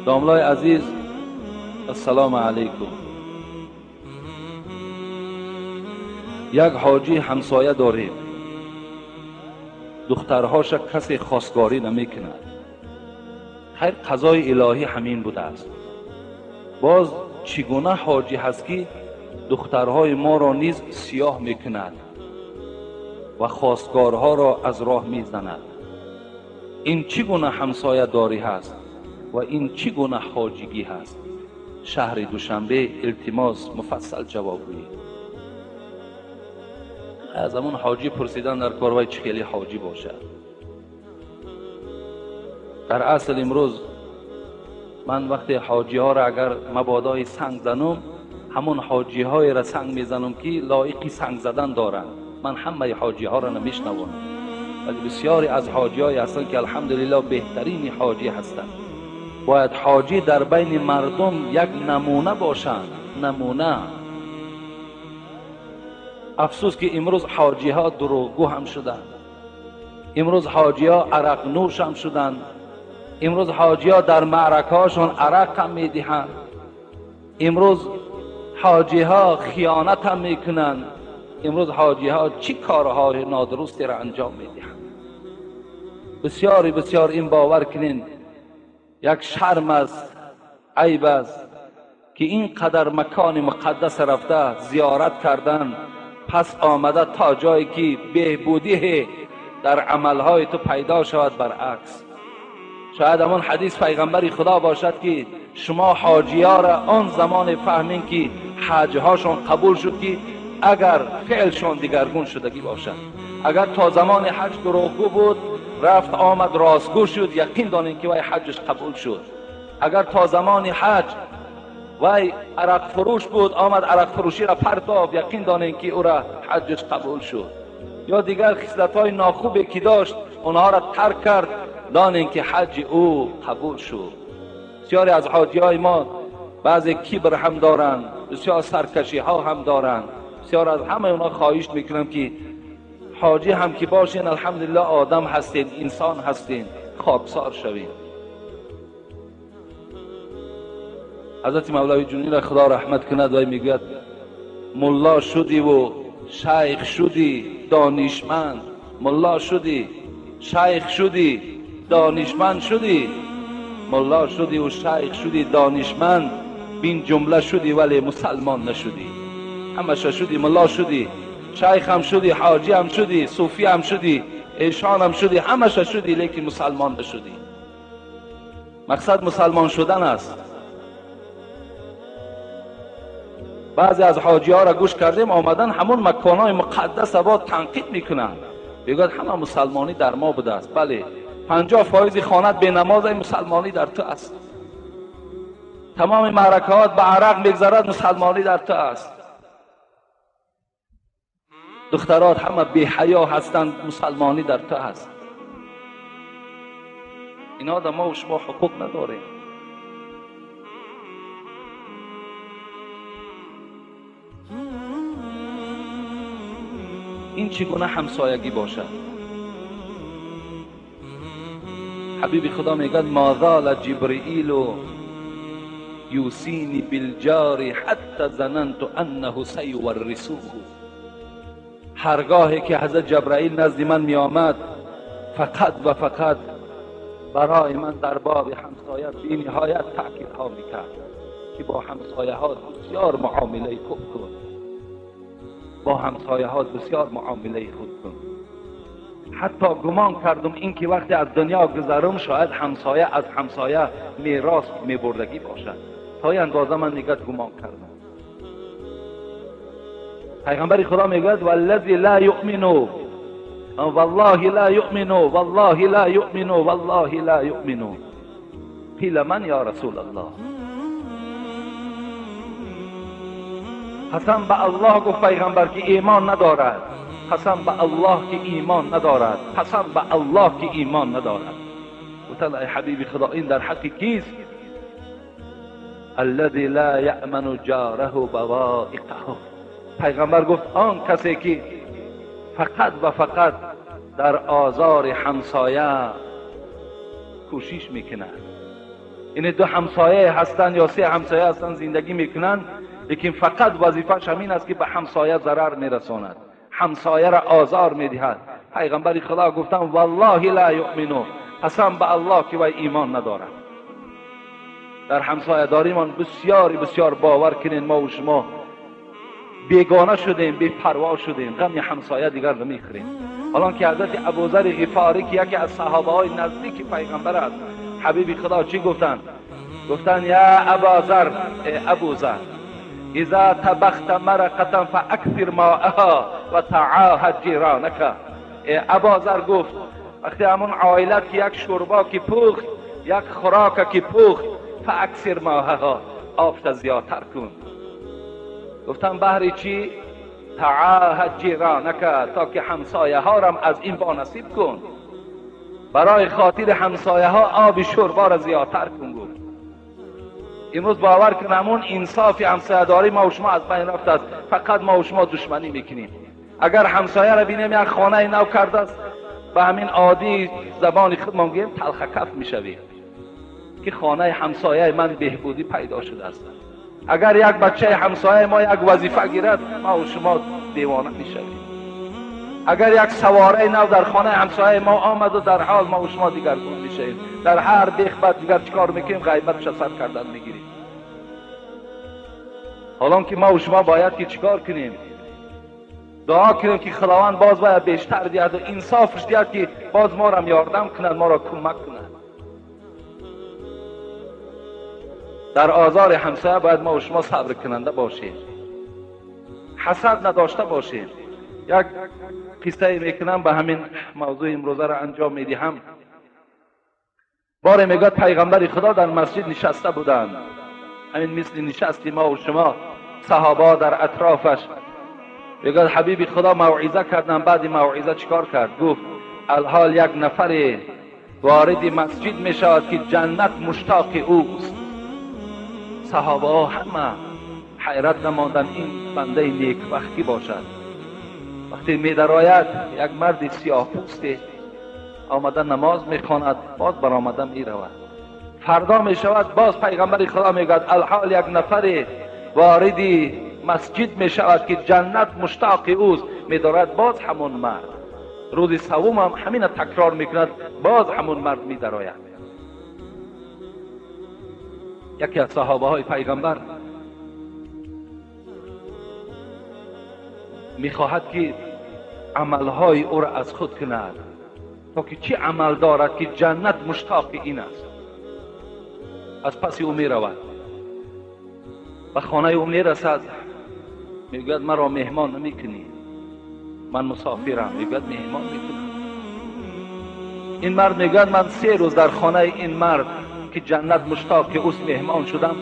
داملای عزیز، السلام علیکم. یک حاجی همسایه داریم، دخترهاش کسی خواستگاری نمیکنه. خیر قضای الهی همین بوده است. باز چگونه حاجی هست که دخترهای ما را نیز سیاه میکند و خواستگارها را از راه میزند؟ این چگونه همسایه داری هست و این چگونه حاجیگی هست؟ شهر دوشنبه التماس مفصل جواب گویید. از همون حاجی پرسیدن در کاروای چه خیلی حاجی باشد. در اصل امروز من وقتی حاجی ها را اگر مبادای سنگ زنم، همون حاجی های را سنگ میزنم که لایقی سنگ زدن دارند. من همه حاجی ها را نمیشنوم، ولی بسیاری از حاجی های هستند که الحمدلله بهترین حاجی هستند. باید حاجی در بین مردم یک نمونه باشند. نمونه. افسوس که امروز حاجی ها دروغگو هم شدند. امروز حاجی ها عرق نوش هم شدند. امروز حاجی ها در معرکه هاشون عرق هم میدهند. امروز حاجی ها خیانت هم میکنند. امروز حاجی ها چی کارهای نادرستی را انجام میدهند. بسیار این باور کنین یک شرم است، عیب است که اینقدر مکان مقدس رفته زیارت کردن، پس آمده تا جایی که بهبودی در عملهای تو پیدا شود برعکس. شاید همون حدیث پیغمبری خدا باشد که شما حاجی ها را آن زمان فهمین که حج هاشون قبول شد که اگر فعلشون دیگرگون شدگی باشد. اگر تا زمان حج دروغگو بود، رفت آمد راستگو شد، یقین دانین که وای حجش قبول شد. اگر تا زمان حج وای عرق فروش بود، آمد عرق فروشی را پرتاب، یقین دانین که او را حجش قبول شد. یا دیگر خصلت‌های ناخوبی که داشت اونها را ترک کرد، دانین که حج او قبول شد. بسیاری از حاجی‌های ما بعضی کبر هم دارند، بسیار سرکشی ها هم دارند. بسیار از همه اونها خواهش میکنم که حاجی هم که باشین، الحمدلله آدم هستین، انسان هستین، خاکسار شوین. حضرت مولوی جنی را خدا رحمت کند و میگوید ملا شدی و شیخ شدی دانشمند. ملا شدی، شیخ شدی، دانشمند شدی. ملا شدی و شیخ شدی دانشمند، بین جمله شدی ولی مسلمان نشدی. همش شدی، ملا شدی، شیخ هم شدی، حاجی هم شدی، صوفی هم شدی، ایشان هم شدی، همش شدی، لیکن مسلمان نشدی. مقصد مسلمان شدن است. بعضی از حاجی ها را گوش کردیم آمدن همون مکانهای مقدس با تنقید میکنن، میگوید همه مسلمانی در ما بوده است. بله، 50% خانت به نماز مسلمانی در تو است. تمام معرکات به عرق میگذرد، مسلمانی در تو است. دخترات همه بی حیا هستند، مسلمانی در تو است. اینا در ما و شما حقوق نداریم. این چگونه همسایگی باشد؟ حبیب خدا میگوید ما زال جبرئیل یوصینی بالجار حتی ظننت انه سیورثه. هرگاهی که حضرت جبرئیل نزد من می آمد، فقط و فقط برای من در باب همسایه بی نهایت تأکید ها میکرد که با همسایه ها بسیار معامله خوب کن. با همسایه ها بسیار معامله خوب کن. حتی گمان کردم این که وقتی از دنیا گذرم شاید همسایه از همسایه میراث میبردگی باشد. تا این اندازه من نگاه گمان کردم. پیغمبر خدا میگوید والذی لا یؤمن والله لا یؤمن والله لا یؤمن والله لا یؤمن. قیل من یا رسول الله؟ قسم به الله گفت پیغمبر که ایمان ندارد. قسم به الله که ایمان ندارد. قسم به الله که ایمان ندارد. گفتن ای حبیب خدا این در حق کیست؟ الذی لا یأمن جاره بوائقه. پیغمبر گفت آن کسی که فقط و فقط در آزار همسایه کوشش میکنه. این دو همسایه هستن یا سه همسایه هستن زندگی میکنن، لیکن فقط وظیفه‌ش همین است که به همسایه ضرر میرساند، همسایه را آزار میدهد. پیغمبر خدا گفتن والله لا یؤمنو، قسم به الله که وی ایمان ندارد. در همسایه داریمان بسیار باور کنین ما و شما بیگانه شدیم، بی پروا شدیم، غم همسایه دیگر نمیخوریم. حالا که حضرت ابوذر غفاری که یکی از صحابه های نزدیک پیغمبر است، حبیب خدا چی گفتن؟ گفتن یا ابوذر، ابوذر اذا طبخت مرقه فاکثر ماءها و تعاهد جیرانک. ابوذر گفت وقتی همون عائلت که یک شوربا که پخت، یک خوراک که پخت، فاکثر ماءها، آبش زیادتر کن. گفتم بهر چی؟ تعاهد جیرانک، تا که همسایه ها را از این با نصیب کن، برای خاطر همسایه ها آب شوربا را زیادتر کن. گفت امروز باور کنمون انصاف همسایه داری ما و شما از بین رفته است، فقط ما و شما دشمنی میکنیم. اگر همسایه را بینیم یک خانه نو کرده است، به همین عادی زبان خود ما میگیم تلخ کف میشویم که خانه همسایه من بهبودی پیدا شده است. اگر یک بچه همسایه ما یک وظیفه گیرد، ما و شما دیوانه میشویم. اگر یک سواره نو در خانه همسایه ما آمد و در حال، ما و شما دیگرگون میشیم. در هر بیخ بعد دیگر چیکار میکنیم؟ غیبتش سر کردن میگیریم. حالا که ما و شما باید که چیکار کنیم؟ دعا کنیم که خداوند باز باید بیشتر دید و انصافش دید که باز ما را یاردم کند، ما را کمک کند. در آزار همسایه باید ما و شما صبر کننده باشیم، حسد نداشته باشیم. یک قصه میکنم به همین موضوع امروزه را انجام میدهم. بار میگه پیغمبر خدا در مسجد نشسته بودند، همین مثل نشستی ما و شما، صحابه در اطرافش. میگه حبیب خدا موعظه کردن، بعد موعظه چیکار کرد؟ گفت الحال یک نفر وارد مسجد میشود که جنت مشتاق اوست. صحابه ها همه حیرت نماندن این بنده نیکبختی باشد. وقتی می درآید یک مرد سیاه پوسته آمده نماز میخواند، باز برآمده میرود. فردا میشود باز پیغمبر خدا میگوید الحال یک نفر وارد مسجد میشود که جنت مشتاق اوست، میدارد باز همون مرد. روز سوم هم همین تکرار میکند، باز همون مرد میدراید. یکی از صحابه های پیغمبر میخواهد که عملهای او را از خود کند، تا که چی عمل دارد که جنت مشتاق این است. از پس او میرود، به خانه او میرسد، میگوید مرا مهمان نمیکنی، من مسافرم. میگوید مهمان میکنم. این مرد میگوید من 3 روز در خانه این مرد که جنت مشتاق اوست مهمان شدم،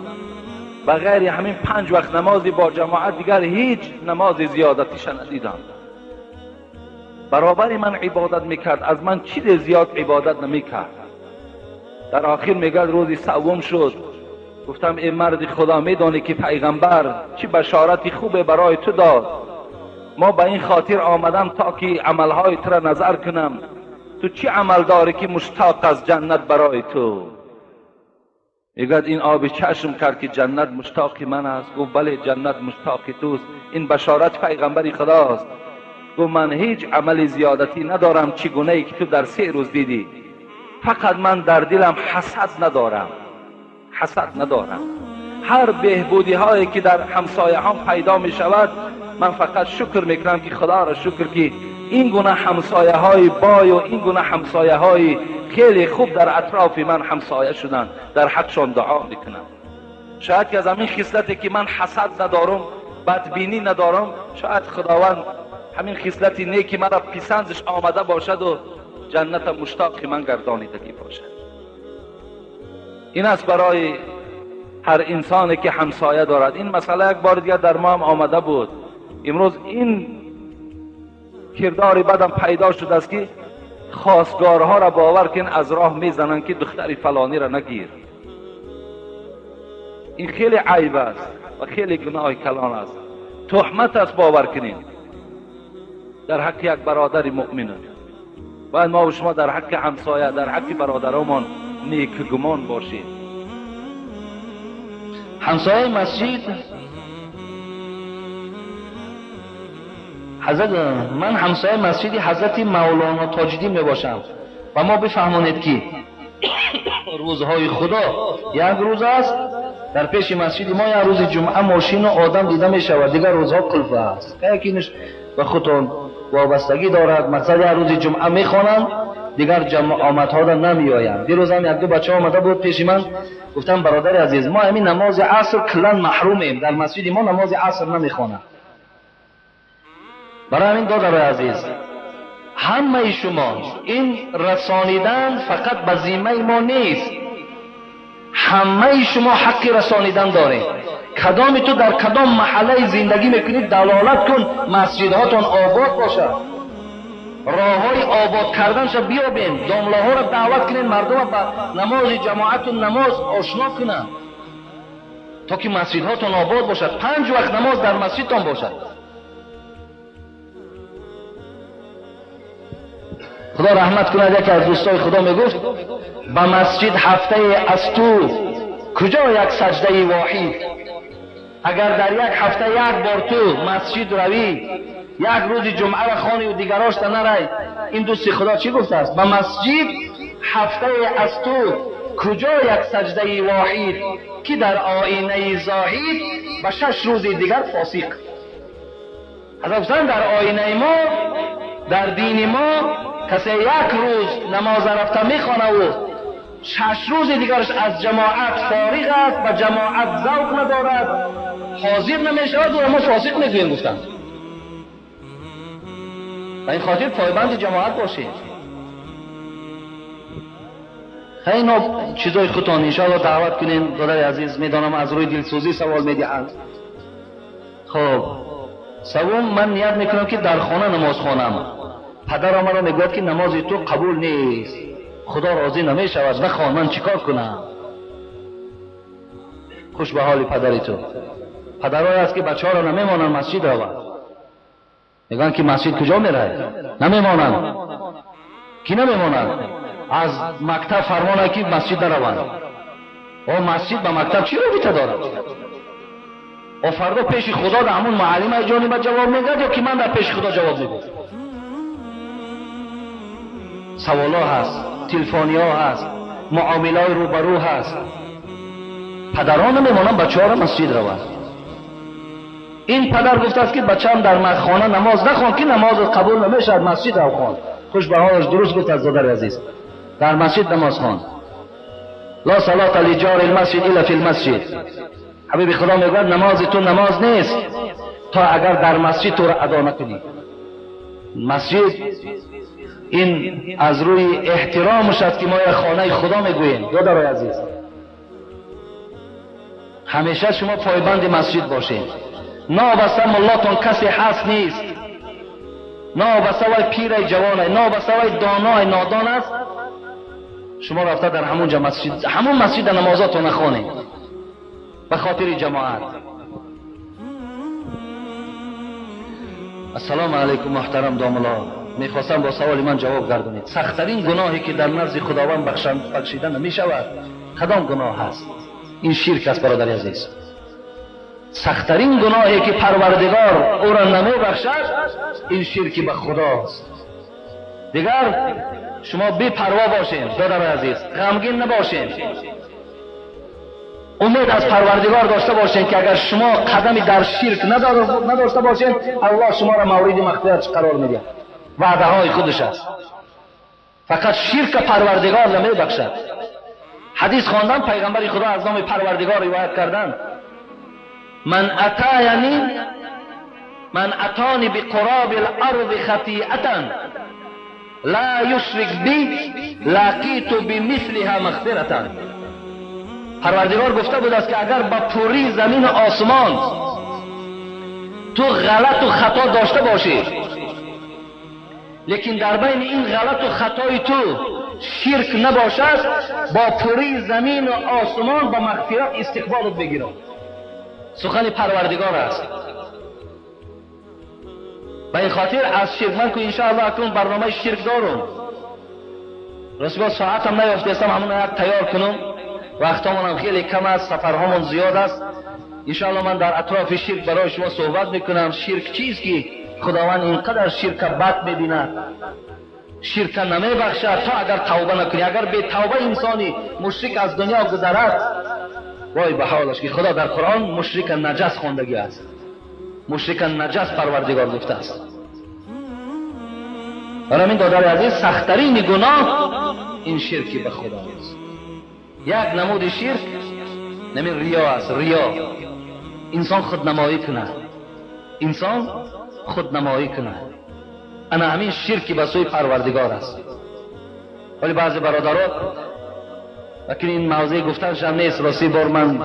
بغیر همین 5 وقت نمازی با جماعت دیگر هیچ نماز زیادتیش ندیدم. برابر من عبادت میکرد، از من چیز زیاد عبادت نمیکرد. در آخر میگه روزی سوم شد، گفتم ای مرد خدا، میدانی که پیغمبر چی بشارتی خوبه برای تو داد؟ ما به این خاطر آمدم تا که عملهای تو را نظر کنم، تو چی عمل داری که مشتاق از جنت برای تو؟ میگه این آب چشم کرد که جنت مشتاق من است. گفت بله جنت مشتاق توست، این بشارت پیغمبر خداست. گفت من هیچ عمل زیادتی ندارم چگونه ای که تو در 3 روز دیدی، فقط من در دلم حسد ندارم، حسد ندارم. هر بهبودی هایی که در همسایه هم پیدا می شود، من فقط شکر میکنم که خدا را شکر که این گونه همسایه های بای و این گونه همسایه های خیلی خوب در اطراف من همسایه شدن، در حقشان دعا میکنم. شاید که از همین خصلتی که من حسد ندارم، بدبینی ندارم، شاید خداوند همین خصلت نیکی مرا پسندش آمده باشد و جنت مشتاق من گردانیدگی باشد. این است برای هر انسانی که همسایه دارد. این مسئله یک بار دیگر در ما هم آمده بود. امروز این کردار بدم پیدا شده است که خواستگارها را باور کن از راه میزنن که دختر فلانی را نگیر. این خیلی عیب است و خیلی گناه کلان است، تهمت است. باور کنین در حق یک برادر مؤمن باید ما و شما در حق همسایه، در حق برادرمان نیک گمان باشیم. همسایه مسجد حضرت، من همسایه مسجد حضرت مولانا تاج‌الدین میباشم و ما بفهمانید که روزهای خدا یک روز است، در پیش مسجد ما یک روز جمعه ماشین و آدم دیده می شود، دیگر روزها قلفه است. یکیش به خودتون وابستگی دارد، مقصد یک روز جمعه میخوانند دیگر جمع آمدها را نمی آیند. دیروز هم یک دو بچه آمده بود پیش من، گفتم برادر عزیز ما همین نماز عصر کلا محرومیم، در مسجد ما نماز عصر نمیخوانند. برای همین برادر عزیز همه شما این رسانیدن فقط به ذمه ما نیست، همه شما حق رسانیدن دارید. کدام تو در کدام محله زندگی میکنید دلالت کن مسجدهاتون آباد باشد، راههای آباد کردن شد بیابین، دامله ها را دعوت کنین مردم به نماز جماعت و نماز آشنا کنند تا که مسجدهاتون آباد باشد، 5 وقت نماز در مسجدتان باشد. خدا رحمت کند، یکی از دوستای خدا میگفت به مسجد هفته از تو کجا یک سجده واحد، اگر در یک هفته یک بار تو مسجد روی، یک روز جمعه را خوانی و دیگراش تا نری، این دوست خدا چی گفته است؟ به مسجد هفته از تو کجا یک سجده واحد که در آینه زاهد به 6 روز دیگر فاسق. حضرت در آینه ما، در دین ما کسی یک روز نماز رفته میخوانه و 6 روز دیگرش از جماعت فارغ است، به جماعت ذوق ندارد، حاضر نمیشود و ما فاسق میگوییم. گفتن و این خاطر پایبند جماعت باشید. خیلی چیزای خودتان انشاءالله دعوت کنین. برادر عزیز میدانم از روی دلسوزی سوال میدهند. خب سوم، من نیت میکنم که در خانه نماز خوانم. پدرم مرا میگوید که نماز تو قبول نیست، خدا راضی نمیشود، بخوان، من چیکار کنم؟ خوش به حال پدری تو. پدرای است که بچه‌ها را نمیمانند مسجد روند، میگن که مسجد کجا میره؟ نمیمانند. کی نمیمانند؟ از مکتب فرمانه که مسجد روند. و مسجد به مکتب چی رابطه دارد؟ و فردا پیش خدا در همون معلم جانب جواب میگه یا که من در پیش خدا جواب میدم؟ سوالا هست، تلفنی ها هست، معامله های روبرو هست. پدران نمیمانند بچه ها را مسجد روند. این پدر گفته است که بچه‌ام در خانه نماز نخوان که نماز قبول نمیشد، مسجد رو خوان. خوش به حالش درست گفت از برادر عزیز، در مسجد نماز خوان. لا صلاة لجار المسجد الا فی المسجد. حبیب خدا میگوید نماز تو نماز نیست تا اگر در مسجد تو را ادا نکنی. مسجد این از روی احترامش است که ما یک خانه خدا میگوییم. برادر عزیز همیشه شما پایبند مسجد باشید. نابسته ملاتون کسی هست نیست، نابسته وی پیر جوان، نابسته وی دانای نادان است. شما رفته در همونجا مسجد، همون مسجد نمازاتون نخوانید به خاطر جماعت. السلام علیکم محترم داملا، میخواستم با سوال من جواب گردونید. سختترین گناهی که در نزد خداوند بخشیده نمی شود کدام گناه هست؟ این شرک است برادر عزیز. سختترین گناهی که پروردگار او را نمی بخشد این شرک به خداست. دیگر شما بی پروا باشین برادر عزیز، غمگین نباشین، امید از پروردگار داشته باشین که اگر شما قدمی در شرک نداشته باشین الله شما را مورد مغفرت قرار میده. وعده های خودش است. فقط شرک پروردگار نمی بخشد. حدیث خواندن پیغمبر خدا از نام پروردگار روایت کردن، من اتانی بقراب الارض خطیئتا لا یشرک بی لقیت بمثلها مغفرتا. پروردگار گفته بود است که اگر با پوری زمین و آسمان تو غلط و خطا داشته باشی، لیکن در بین این غلط و خطای تو شرک نباشد، با پوری زمین و آسمان با مغفرت استقبالت بگیرم. سخن پروردگار است. به این خاطر از شرک من که انشاءالله اکنون برنامه شرک دارم، رسول ساعتم نیافتستم همون یک تیار کنم وقتمون هم خیلی کم است، سفرهامون زیاد است. انشاءالله من در اطراف شرک برای شما صحبت میکنم. شرک چیست که خداوند اینقدر شرک بد میبیند، شرک نمیبخشد تا اگر توبه نکنی. اگر به توبه انسانی مشرک از دنیا گذرد، وای به حالش که خدا در قرآن مشرک نجس خواندگی است، مشرک نجس پروردگار گفته است. برای این دادر عزیز سخت‌ترین گناه این شرکی به خدا است. یک نمود شرک نمی ریا است. ریا انسان خودنمایی کنه، انسان خودنمایی کنه. انا همین شرکی به سوی پروردگار است. ولی بعضی برادران لیکن این موضوع گفتنش هم نیست. راستی بار من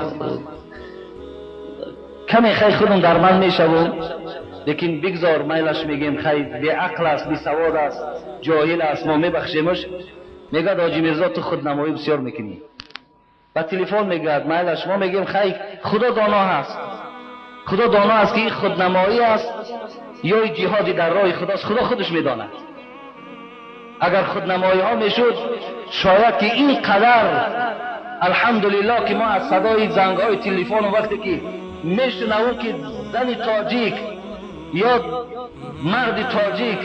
کمی خیلی خودم در من میشوم، لیکن بگذار میلش میگیم خیلی بی عقل است، بی سواد است، جاهل است، ما میبخشیمش. میگه حاجی میرزا تو خودنمایی بسیار میکنی. با تلفن میگه میلش، ما میگیم خیلی خدا دانا هست، خدا دانا است که این خودنمایی است یا جهادی در راه خداست، خدا خودش میداند. اگر خودنمایی ها میشد شاید که این قدر الحمدلله که ما از صدای زنگ های تلفن و وقتی که میشنویم که زن تاجیک یا مرد تاجیک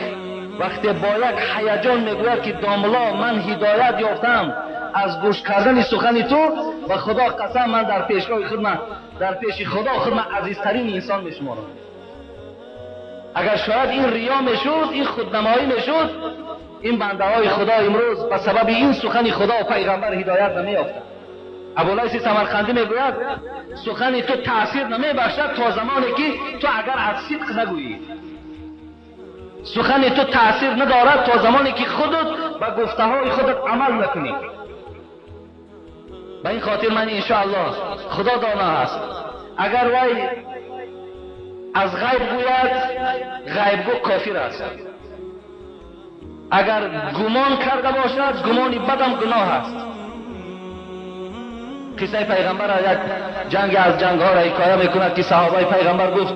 وقتی با یک هیجان میگوید که داملا من هدایت یافتم از گوش کردن سخن تو و خدا قسم من در پیشگاه خودم، در پیش خدا خودم عزیزترین انسان میشمارم. اگر شاید این ریا میشد، این خودنمایی میشد، این بنده های خدا امروز به سبب این سخن خدا و پیغمبر هدایت نمیافتند. ابولیث سمرقندی میگوید سخن تو تأثیر نمیبخشد تا زمانی که تو اگر از صدق نگویی. سخن تو تأثیر ندارد تا زمانی که خودت به گفته های خودت عمل نکنی. به این خاطر من انشاءالله خدا دانا است. اگر وی از غیب گوید غیب گو کافر است. اگر گمان کرده باشد گمانی بدم گناه است. قصه پیغمبر یک جنگ از جنگ ها را حکایه میکند که صحابه پیغمبر گفت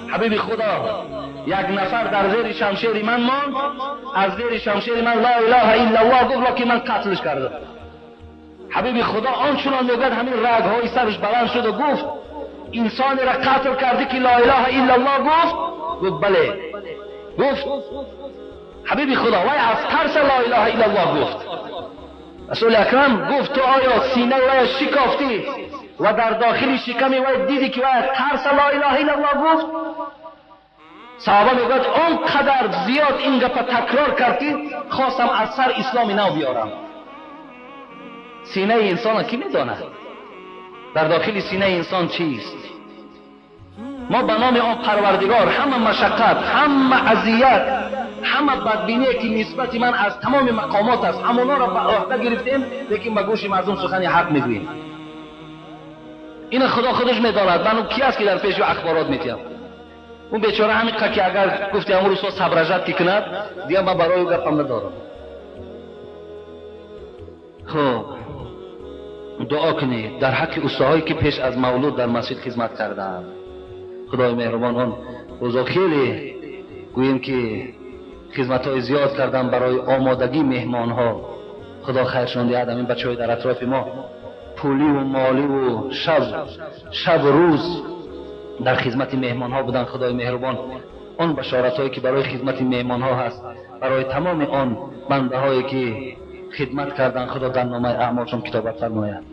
حبیب خدا یک نفر در زیر شمشیر من ماند، از زیر شمشیر من لا اله الا الله گفت لکن من قتلش کردم. حبیب خدا آنچنان میگوید همین رگ های سرش بلند شد و گفت انسانی را قتل کردی که لا اله الا الله گفت؟ گفت بله. گفت حبیب خدا وی از ترس لا اله الا الله گفت. رسول اکرم گفت تو آیا سینه وی شکافتی و در داخل شکمی وی دیدی که وی از ترس لا اله الا الله گفت؟ صحابه میگوید آنقدر زیاد این گپ تکرار کردی خواستم از سر اسلام نو بیارم. سینه انسان کی میداند در داخل سینه انسان چیست؟ ما به نام آن پروردگار همه مشقت، همه اذیت، همه بدبینی که نسبت من از تمام مقامات است همونا را به عهده گرفتیم، لیکن به گوش مردم سخن حق میگوییم. این خدا خودش میداند. من کی است که در پیش اخبارات میتیم؟ اون بیچاره همین که اگر گفتی امروز تو صبرجت کی کند دیگه من برای گفتم ندارم. خب دعا کنید در حق استادایی که پیش از مولود در مسجد خدمت کردند. خدای مهربان آن روزا خیلی گوییم که خدمت‌های زیاد کردن برای آمادگی مهمان ها. خدا خیرشان دهد. این بچه‌های در اطراف ما پولی و مالی و شب و روز در خدمت مهمان ها بودن. خدای مهربان آن بشارت‌هایی که برای خدمت مهمان ها هست برای تمام آن بنده هایی که خدمت کردن خدا در نامه اعمالشون کتابت فرماید.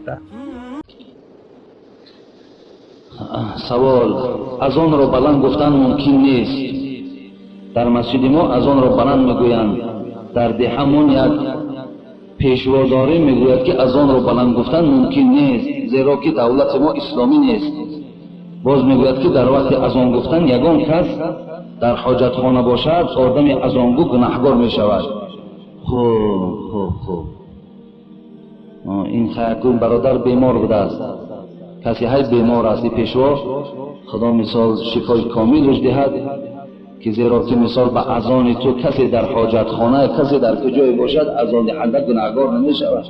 سوال از آن را بلند گفتن ممکن نیست. در مسجد ما از آن را بلند میگویند. در دهمون یک پیشواداری میگوید که از آن را بلند گفتن ممکن نیست زیرا که دولت ما اسلامی نیست. باز میگوید که در وقت از آن گفتن یگان کس در حاجت خانه باشد آدم از آن گو گناهکار میشود. خوب این خیرکون برادر بیمار بوده است. کسی های بیمار است پیشوا خدا مثال شفای کامل رش دهد که زیرا که مثال به اذان تو کسی در حاجت خانه کسی در کجای باشد اذان دهنده گناهکار نمیشود.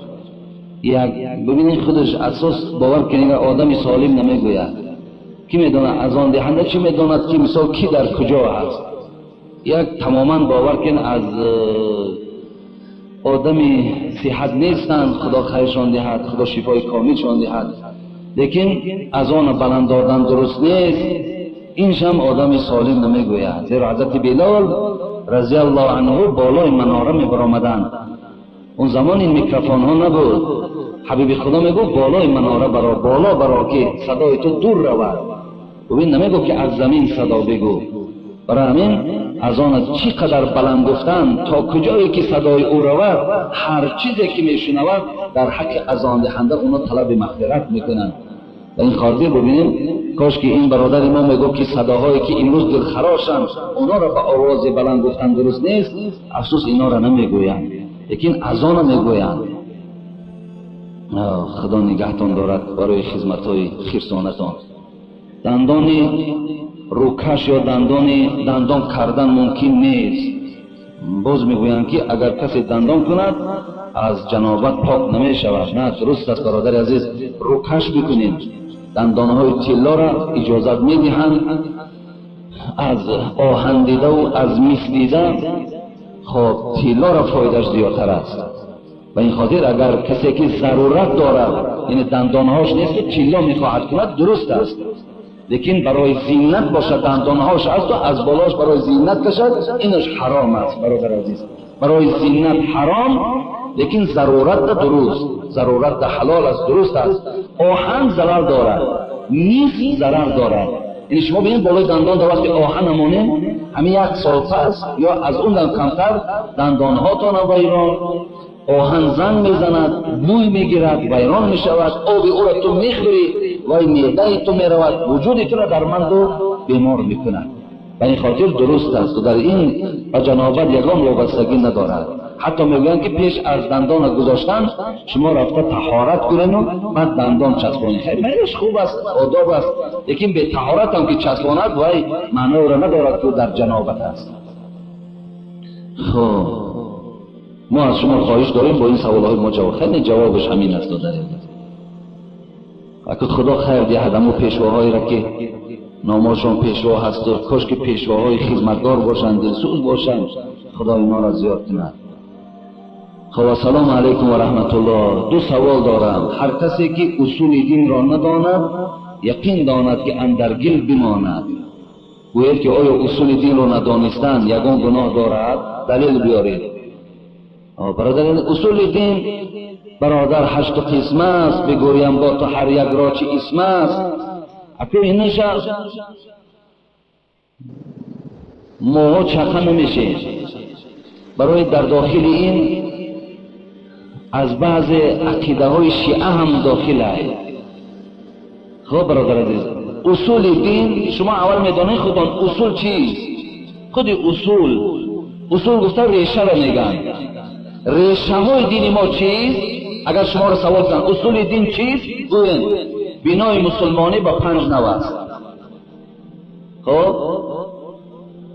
یک ببینید خودش اساس باور کنید آدم سالم نمیگوید. کی میدونه اذان دهنده چی میداند که مثال کی در کجا هست. یک تماما باور کن از آدمی صحت نیستند، خدا خیرشان دهد، خدا شفای کاملشان دهد. لیکن از آن بلند دادن درست نیست، اینش هم آدم سالم نمیگوید. زیرا حضرت بلال رضی الله عنه بالای مناره میبرآمدند. اون زمان این میکروفون ها نبود. حبیب خدا میگو بالای مناره بالا برا که صدای تو دور رود. ببین نمیگو که از زمین صدا بگو. برای همین از آن از چی قدر بلند گفتن تا کجایی که صدای او رود، هر چیزی که میشنود در حق اذان دهنده اونا طلب مغفرت میکنن. و این خاطر ببینیم کاش که این برادر ما میگو که صداهایی که امروز دلخراشند اونا را به آواز بلند گفتن درست نیست، افسوس اینا را نمیگویند، لیکن اذان میگویند. خدا نگهتان دارد برای خدمت‌های خیرسانتان. دندان روکش یا دندان کردن ممکن نیست. باز میگویند که اگر کسی دندان کند از جنابت پاک نمی شود. نه، درست است برادر عزیز، روکش بکنیم. دندانهای طلا را اجازت میدهند. از آهن دیده و از مس دیده خب طلا را فایدهش زیادتر است. و این خاطر اگر کسی که ضرورت دارد، یعنی دندانهاش نیست که طلا میخواهد کند، درست است، لیکن برای زینت باشد دندانهاش از تو از بالاش برای زینت کشد، اینش حرام است برادر عزیز. برای زینت حرام، لیکن ضرورت درست، ضرورت حلال است، درست است. آهن ضرر دارد، مس ضرر دارد. یعنی شما ببینید بالای دندان در وقت آهن نمونه، همین یک سال پس یا از اون کمتر دندانهاتان ویران، آهن زنگ میزند، بوی میگیرد، ویران میشود، آب او را تو میخوری و معده تو میرود، وجود تو را درمند و بیمار میکند. و این خاطر درست است و در این و جنابت یگان وابستگی ندارد. حتی میگویند که پیش از دندان گذاشتن شما رفته طهارت کنین و بعد دندان چسبانید. خیلی معنیش خوب است، آداب است، لیکن به طهارت هم که چسباند وای معنی را ندارد که در جنابت است. خب ما از شما خواهش داریم با این سوالهای ما جواب، خیلی جوابش همین است داریم. اگر خدا خیر دهد اما پیشواهایی را که نامشان پیشوا هست و کاش که پیشواهای خدمتگار باشند، دلسوز باشند، خدا اینا را زیاد کند. خب سلام علیکم و رحمت الله. دو سوال دارم. هر کسی که اصول دین را نداند یقین داند که اندر گل بماند. گوید که آیا اصول دین را ندانستن یگان گناه دارد؟ دلیل بیارید. برادر اصول دین برادر 8 قسم است، بگویم با تو هر یک را چه اسم است. اکنون اینش ما چقدر نمیشه برای در داخل این از بعض عقیده های شیعه هم داخل است. خب برادر عزیز، اصول دین شما اول میدانید خودتان اصول چیست؟ خود اصول گفته ریشه را میگن. ریشه های دین ما چیست؟ اگر شما را سوال کنن اصول دین چیست؟ گوین بنای مسلمانی با 5 نوع است. خب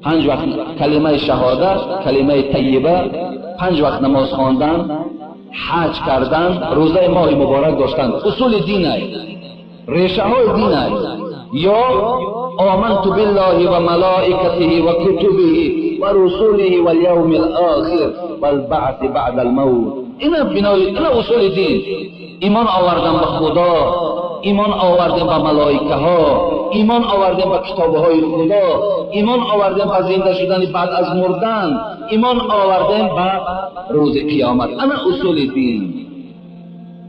5 وقت کلمه شهادت، کلمه طیبه، 5 وقت نماز خواندن، حج کردن، روزه ماه مبارک داشتن. اصول دین است، ریشه های دین است. یا آمنت بالله و ملائکته و کتبه و رسوله و الیوم الاخر و البعث بعد الموت. اینا اصول دین. ایمان آوردن به خدا، ایمان آوردن به ملائکه ها، ایمان آوردن به کتاب های خدا، ایمان آوردن به زنده شدن بعد از مردن، ایمان آوردن به روز قیامت. انا اصول دین.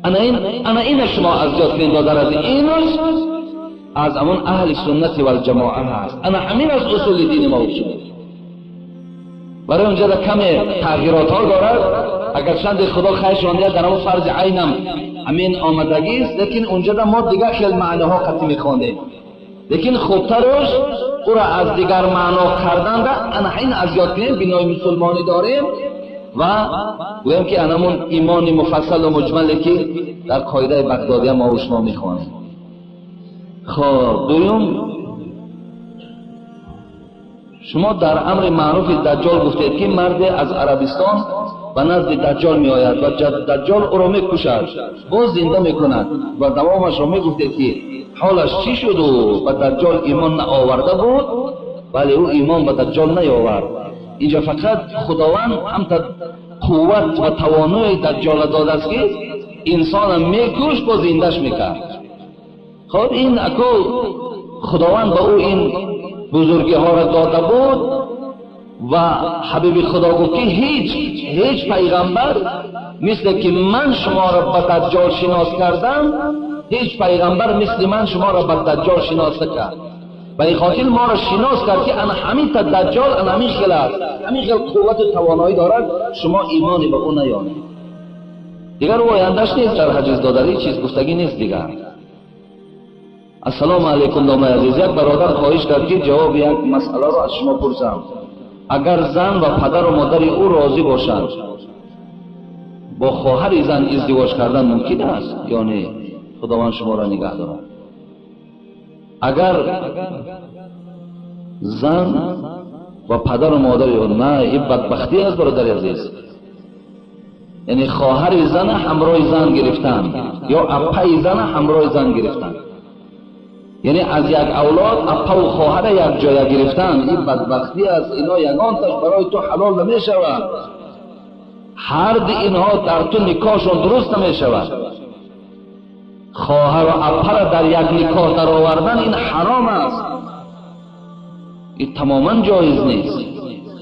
انا این شما از یاد بین دادر از اینش از امون اهل سنت و الجماعه هست. انا همین از اصول دین ما اصول. برای اونجا کم تغییرات ها دارد، اگر چند خدا خیش رانده در اون فرض عینم همین آمدگی است، لیکن اونجا ما دیگر خیلی معناها قطعی میخوانده، لیکن خوبترش او را از دیگر معنا کردن را انا این از یاد کنیم بنای مسلمانی داریم و گویم که انمون ایمان مفصل و مجملی که در قاعده بغدادی ما و شما میخوانیم. خب دویم، شما در امر معروف دجال گفتید که مرد از عربستان و نزد دجال می آید و دجال او را می کشد، باز زنده می کند و دوامش را می گفتید که حالش چی شد و دجال ایمان نآورده بود، ولی او ایمان به دجال نیاورد. اینجا فقط خداوند هم قوت و توانایی دجال داده است که انسان میکش با زندهش میکرد. خب این اکو خداوند به او این بزرگی ها را داده بود و حبیب خدا گفت که هیچ پیغمبر مثل که من شما را به دجال شناس کردم، هیچ پیغمبر مثل من شما را به دجال شناس کرد. و این خاطر ما را شناس کرد که انا همین تا دجال انا همین خیل است، همین خیل قوت و توانایی دارد، شما ایمانی به او نیارید. دیگر او آیندهش نیست در حدیث داداری چیز گفتگی نیست دیگر. السلام علیکم دامای عزیز، یک برادر خواهش کرد که جواب یک مسئله را از شما پرسم. اگر زن و پدر و مادر او راضی باشند با خواهر زن ازدواج کردن ممکن است یا نه؟ خداوند شما را نگه دارد. اگر زن و پدر و مادر او، نه این بدبختی است برادر عزیز، یعنی خواهر زن همراه زن گرفتن یا اپای زن همراه زن گرفتن، یعنی از یک اولاد اپا و خواهر یک جای گرفتن، این بدبختی است. اینا یگان تاش برای تو حلال نمی شود، هر دی اینها در تو نکاحشون درست نمی شود. خواهر و اپا را در یک نکاح در آوردن این حرام است، این تماما جایز نیست.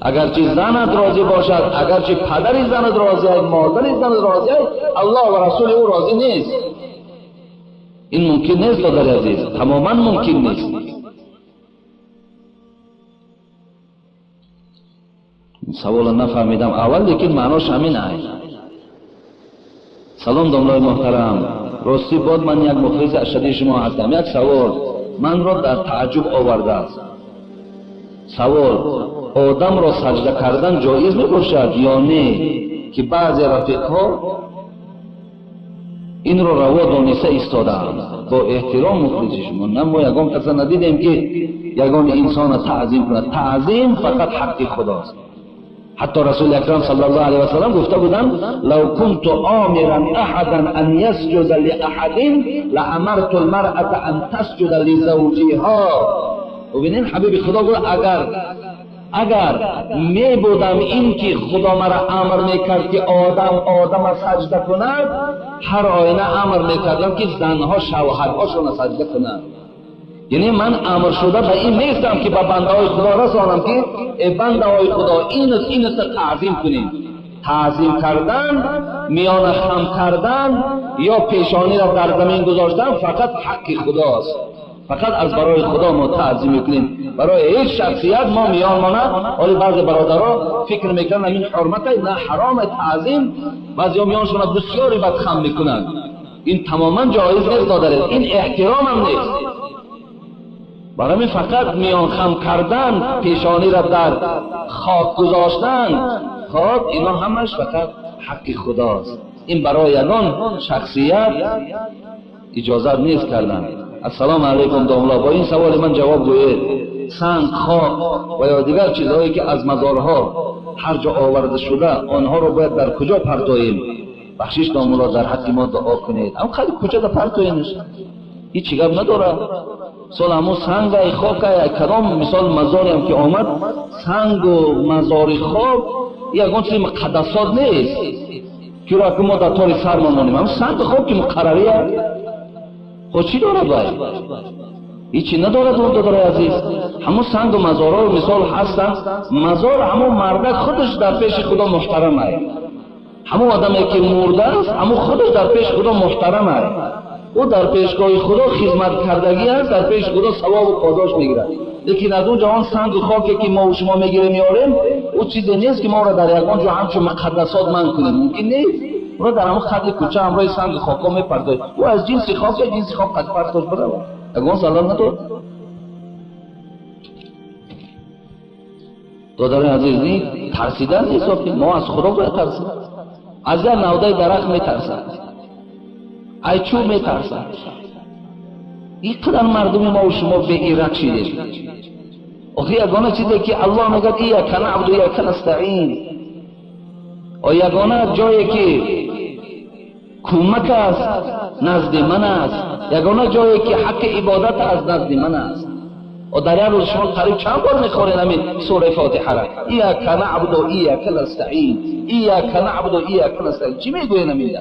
اگرچه زنت راضی باشد، اگرچه پدر زنت راضی است، مادر زنت راضی است، الله و رسول او راضی نیست. این ممکن نیست برادر عزیز، تماما ممکن نیست. سوال نفهمیدم اول، لیکن معناش همین است. سلام داملای محترم، راستی بود من یک مخلص اشدی شما هستم. یک سوال من را در تعجب آورده است. سوال: آدم را سجده کردن جایز می باشد یا نه؟ که بعضی رفیق‌ها این را روا دانسته ایستادند. با احترام مخلص شما، نه ما یگان کسی ندیدیم که یگان انسان تعظیم کند. تعظیم فقط حق خداست. حتی رسول اکرم صلی الله علیه و سلم گفته بودند: لو كنت آمرا احدا ان يسجد لاحد لامرت المرأة ان تسجد لزوجها. ببینید حبیب خدا گفت اگر می بودم این که خدا مرا امر میکرد که آدم سجده کند، هر آینه امر میکردم که زنها شوهرهاشون سجده کنند. یعنی من امر شده به این نیستم که به بنده های خدا رسانم که ای بنده های خدا این تعظیم کنیم. تعظیم کردن، میان خم کردن یا پیشانی را در زمین گذاشتن فقط حق خداست. فقط از برای خدا ما تعظیم میکنیم، برای هیچ شخصیت ما میان ما نه. ولی بعضی برادرها فکر میکنن این حرمت نه، حرام تعظیم. بعضی میانشون بسیاری بد خم میکنن. این تماما جایز نیست دادره، این احترام هم نیست. برای فقط میان خم کردن، پیشانی را در خاک گذاشتن، خب اینا همش فقط حق خداست. این برای یگان شخصیت اجازه نیست کردن. السلام علیکم داملا، با این سوال من جواب گوید. سنگ، خاک و یا دیگر چیزهایی که از مزارها هر جا آورده شده، آنها رو باید در کجا پرتاییم؟ بخشش داملا در حق ما دعا کنید. اما خیلی کجا در پرتایینش؟ هیچ چی گپ نداره. سال همون سنگ ای خاک ای کدام مثال مزاری هم که آمد، سنگ و مزاری خاک یکان چیز مقدسات نیست که را که ما در طور سر مانیم. هم سنگ خاک که مقرریه خود چی دارد باید؟ هیچی ندارد دادر عزیز. همون سنگ و مزارها مثال هستن. مزار همون مردک خودش در پیش خدا محترم است. همون آدمی که مرده است همون خودش در پیش خدا محترم است. او در پیشگاه خدا خدمت کردگی است، در پیش خدا ثواب و پاداش میگیرد. لیکن از اون جهان سنگ و خاکی که ما و شما میگیریم میاریم، او چیزی نیست که ما را در یگان جا همچون مقدسات من کنیم. ممکن نیست. او را در همون خط کوچه همراه سنگ و خاکا میپردازیم. او از جنس خاک یا جنس خاک قد پرداش بره. یگان سلام نداد. دادر عزیز نی ترسیدن نیست که ما از خدا باید ترسیم. از یه نوده درخت میترسد، ای چوب میترسد. این قدر مردم ما و شما به ایرق شدید. آخه یگانه چیزی که الله میگه ایاک نعبد و ایاک نستعین، و یگانه جایی که کمک است نزد من است، یگانه جایی که حق عبادت است نزد من است. و در یک روز شما قریب چند بار میخورین همین سوره فاتحه را؟ ایاک نعبد و ایاک نستعین، ایاک نعبد و ایاک نستعین. چی میگوین همین؟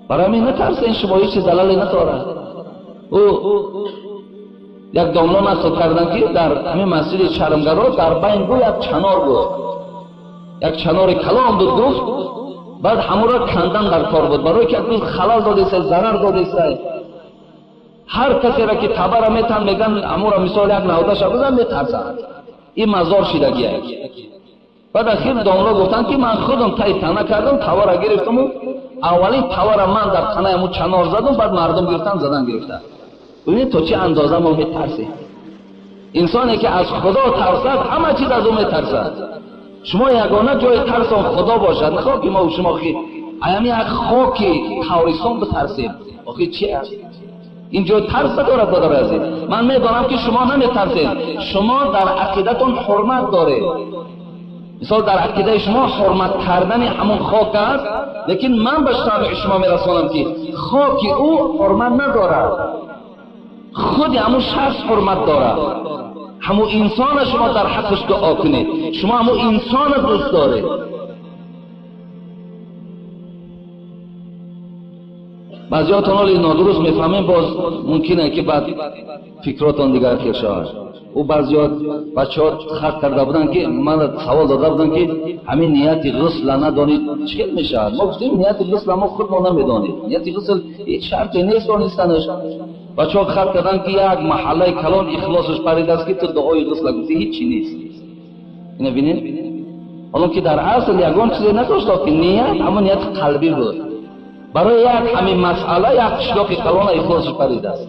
برای همین نترسین، شما هیچ ضلالی نداره. او یک دامنه نقل کردن که در همین مسجد شرمگرا در بین بود یک چنار بود، یک چنار کلام بود گفت، بعد همون را کندن در کار بود، برای که یک خلال داده است، ضرر داده است. هر کسی را که تبر میتن میگن همون را مثال یک نهادش بزن میترسن، این مزار شدگی است. بعد اخیر دامنه گفتن که من خودم تای تنه کردم، تبر گرفتم و اولین تبر من در تنه همون چنار زدم، بعد مردم گرفتن زدن گرفتن. ببینید تو چه اندازه ما میترسیم. انسانی که از خدا ترسد همه چیز از او میترسد. شما یگانه جای ترس خدا باشد، نخواه که ما و شما خیلی ایمی یک خاک تاریستان بترسیم. آخه چی است؟ این جای ترس دارد برادر عزیز. من میدانم که شما نمیترسید، شما در عقیدتون حرمت دارید. مثال در عقیده شما حرمت کردن همون خاک است، لیکن من به شما میرسانم که خاک او حرمت ندارد، خود همون شخص حرمت دارد. همون انسان شما در حقش دعا کنید، شما همون انسان دوست دارید. بعضیاتون حالی نادرست میفهمین، باز ممکنه که بعد فکراتون دیگر خیر شود. و بعضیات بچه‌ها خط کرده بودن که من سوال داده بودن که همین نیت غسل ندانید چه میشه؟ ما گفتیم نیت غسل ما خود ما نمیدانیم، نیت غسل هیچ شرطی نیست و نیستنش. بچه‌ها خط کردن که یک محله کلان اخلاصش پرید است که تو دعای غسل گفتی هیچ چی نیست. اینو ببینید، حالا که در اصل یگان چیزی نداشت که نیت همون نیت قلبی بود. برای یک همین مسئله یک شلاق کلان اخلاصش پرید است.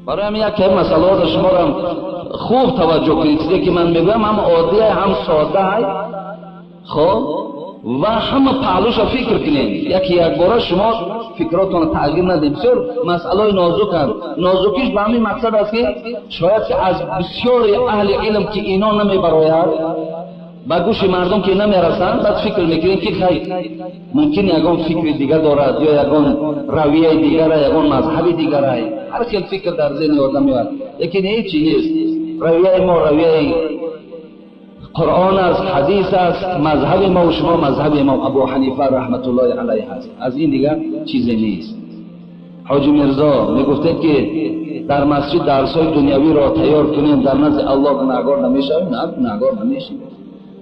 برای همین یک مسئله ها شما را خوب توجه کنید. چیزی که من میگم هم عادی هم ساده خب و هم پهلوش فکر کنید. یکی یک بار شما فکراتون تغییر ندید. بسیار مسئله نازک است. نازکیش به همین مقصد است که شاید که از بسیار اهل علم که اینا نمیبراید با گوش مردم که نمیرسند، بعد فکر میکنید که خیر ممکن یگان فکر دیگر دارد یا یگان رویه دیگر، یگان مذهب دیگر است. هر خیل فکر در ذهن آدم میاد، لیکن هیچی نیست. رویه ما رویه قرآن است، حدیث است. مذهب ما و شما مذهب امام ابو حنیفه رحمت الله علیه است. از این دیگر چیزی نیست. حاجی مرزا میگفته که در مسجد درس‌های دنیوی را تیار کنیم، در نزد الله گناهگار نمیشویم. نه، گناهگار نمیشیم.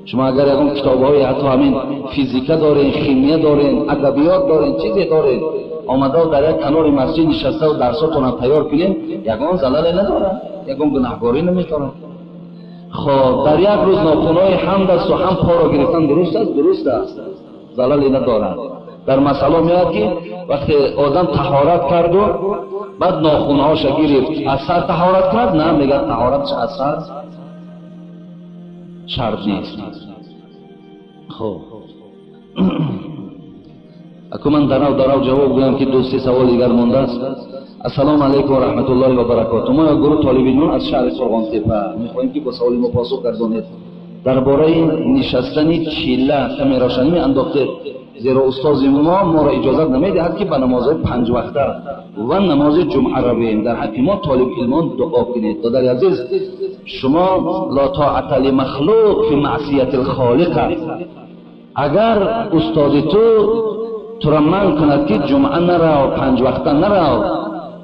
شما اگر یکم کتاب‌های حتی همین فیزیک دارین، شیمی دارین، ادبیات دارین، چیزی دارین، آمده در یک کنار مسجد نشسته و درساتون را تیار کنین، یگان ضلالی نداره، یگان گناهگاری نمیکنه. خب در یک روز ناخن‌های هم دست و هم پا را گرفتن درست است؟ درست است، ضلالی نداره. در مسئله میاد که وقتی آدم طهارت کرد و بعد ناخن‌هاش گرفت، از سر طهارت کرد؟ نه، میگه طهارت از سر شرط نیست. خب اکو من درو جواب گویم که دوستی سوال دیگر مونده است. السلام علیکم و رحمت الله و برکاته. ما یک گروه طالب علم از شهر فرغان‌تپه میخواهیم که با سوال ما پاسخ گردانید درباره نشستن چله کمی روشنی انداخته، زیرا استاد ما را اجازه نمیدهد که به نمازهای 5 وقته و نماز جمعه رویم. در حق ما طالب علمان دعا کنید. دادر عزیز، شما لا طاعت لمخلوق فی معصیت الخالق. اگر استاد تو را من کند که جمعه نرو، 5 وقته نرو،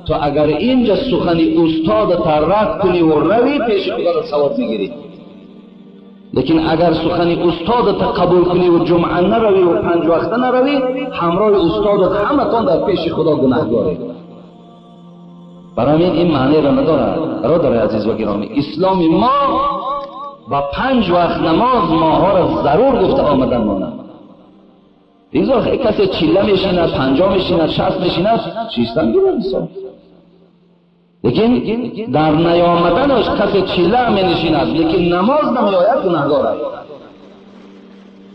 تو اگر اینجا سخن استاد تا رد کنی و روی، پیش خدا ثواب میگیری. لیکن اگر سخن استاد تا قبول کنی و جمعه نروی و 5 وقته نروی، همراه استاد همتون در پیش خدا گناهگاری. برای این معنی را نداره. برادر عزیز و گرامی، اسلام ما و 5 وقت نماز ماها را ضرور گفته آمدن مانه. دیگه کسی 40 میشیند، 50 میشیند، 60 میشیند، چیستن گیرن میسان. لیکن در نیامدنش کسی 40 می نشیند لیکن نماز نمیآید، گناهگار است.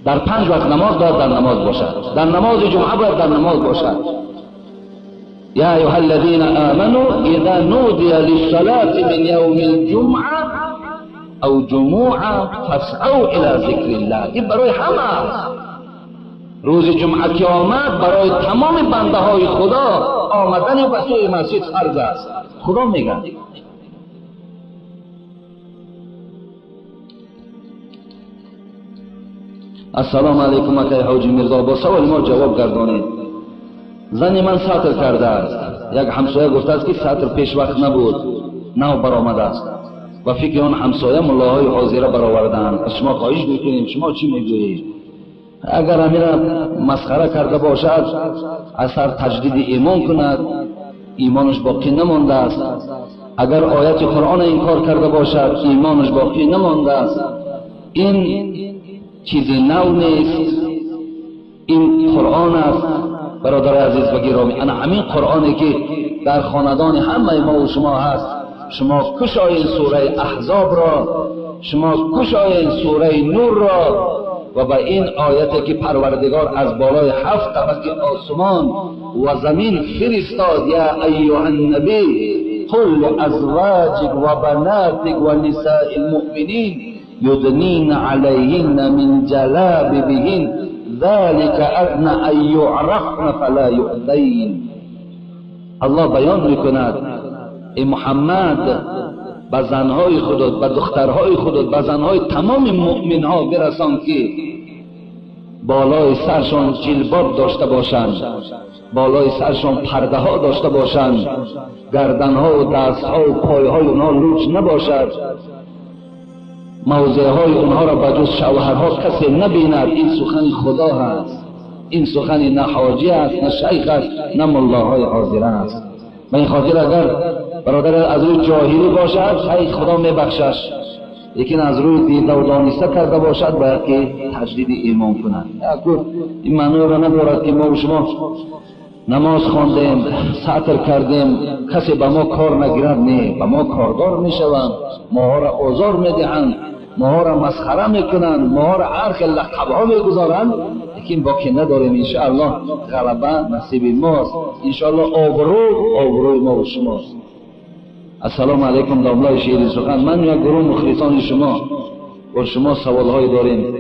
در 5 وقت نماز باید در نماز باشد، در نماز جمعه باید در نماز باشد. یا ایها الذین آمنوا اذا نودی للصلاة من یوم الجمعه او جمعه فاسعوا الى ذکر الله. این برای همه است. روز جمعه که آمد برای تمام بنده های خدا آمدن به سوی مسجد فرض است. خدا میگه السلام علیکم اکای حاجی میرزا، با سوال ما جواب گردانید. زن من ساتر کرده است. یک همسایه گفته است که ساتر پیش وقت نبود، نو برآمده است و فکر آن همسایه ملاهای حاضره برآوردند. از شما خواهش میکنیم شما چی میگویید؟ اگر امیر مسخره کرده باشد اثر تجدید ایمان کند، ایمانش باقی نمانده است. اگر آیت قرآن انکار کرده باشد ایمانش باقی نمانده است. این چیزی نو نیست، این قرآن است برادر عزیز و گرامی. انا همین قرآنی که در خاندان همه ما و شما هست. شما کشایید سوره احزاب را، شما کشایید سوره نور را و با این آیتی که پروردگار از بالای 7 طبقه آسمان و زمین فرستاد یا ایها النبی قل لازواجک و بناتک و نساء المؤمنین یدنین علیهن من جلابیبهن ذلك ادنی ان یعرفن فلا یؤذین. الله بیان میکند ای محمد به زنهای خودت، به دخترهای خودت، به زنهای تمام مؤمن ها برسان که بالای سرشان جلباب داشته باشند، بالای سرشان پرده ها داشته باشند، گردن ها و دست ها و پای های اونها لوچ نباشد، موضع های اونها را به جز شوهرها کسی نبیند. این سخن خدا هست، این سخن نه حاجی است، نه شیخ است، نه ملاهای حاضر است. به این خاطر اگر برادر از روی جاهلی باشد خیلی خدا میبخشش، لیکن از روی دیده و دانسته کرده باشد باید که تجدید ایمان کند. این معنی را ندارد که ما و شما نماز خواندیم، سطر کردیم، کسی به ما کار نگیرد. نه، به ما کاردار میشوند، ما را آزار میدهند، ما را مسخره میکنند، ما را هر لقب ها میگذارند، لیکن باقی نداریم. انشاءالله غلبه نصیب ماست، انشاءالله آبروی ما و شماست. السلام علیکم داملای شیری سخن. من یک گروه مخلصان شما و شما سوال های داریم.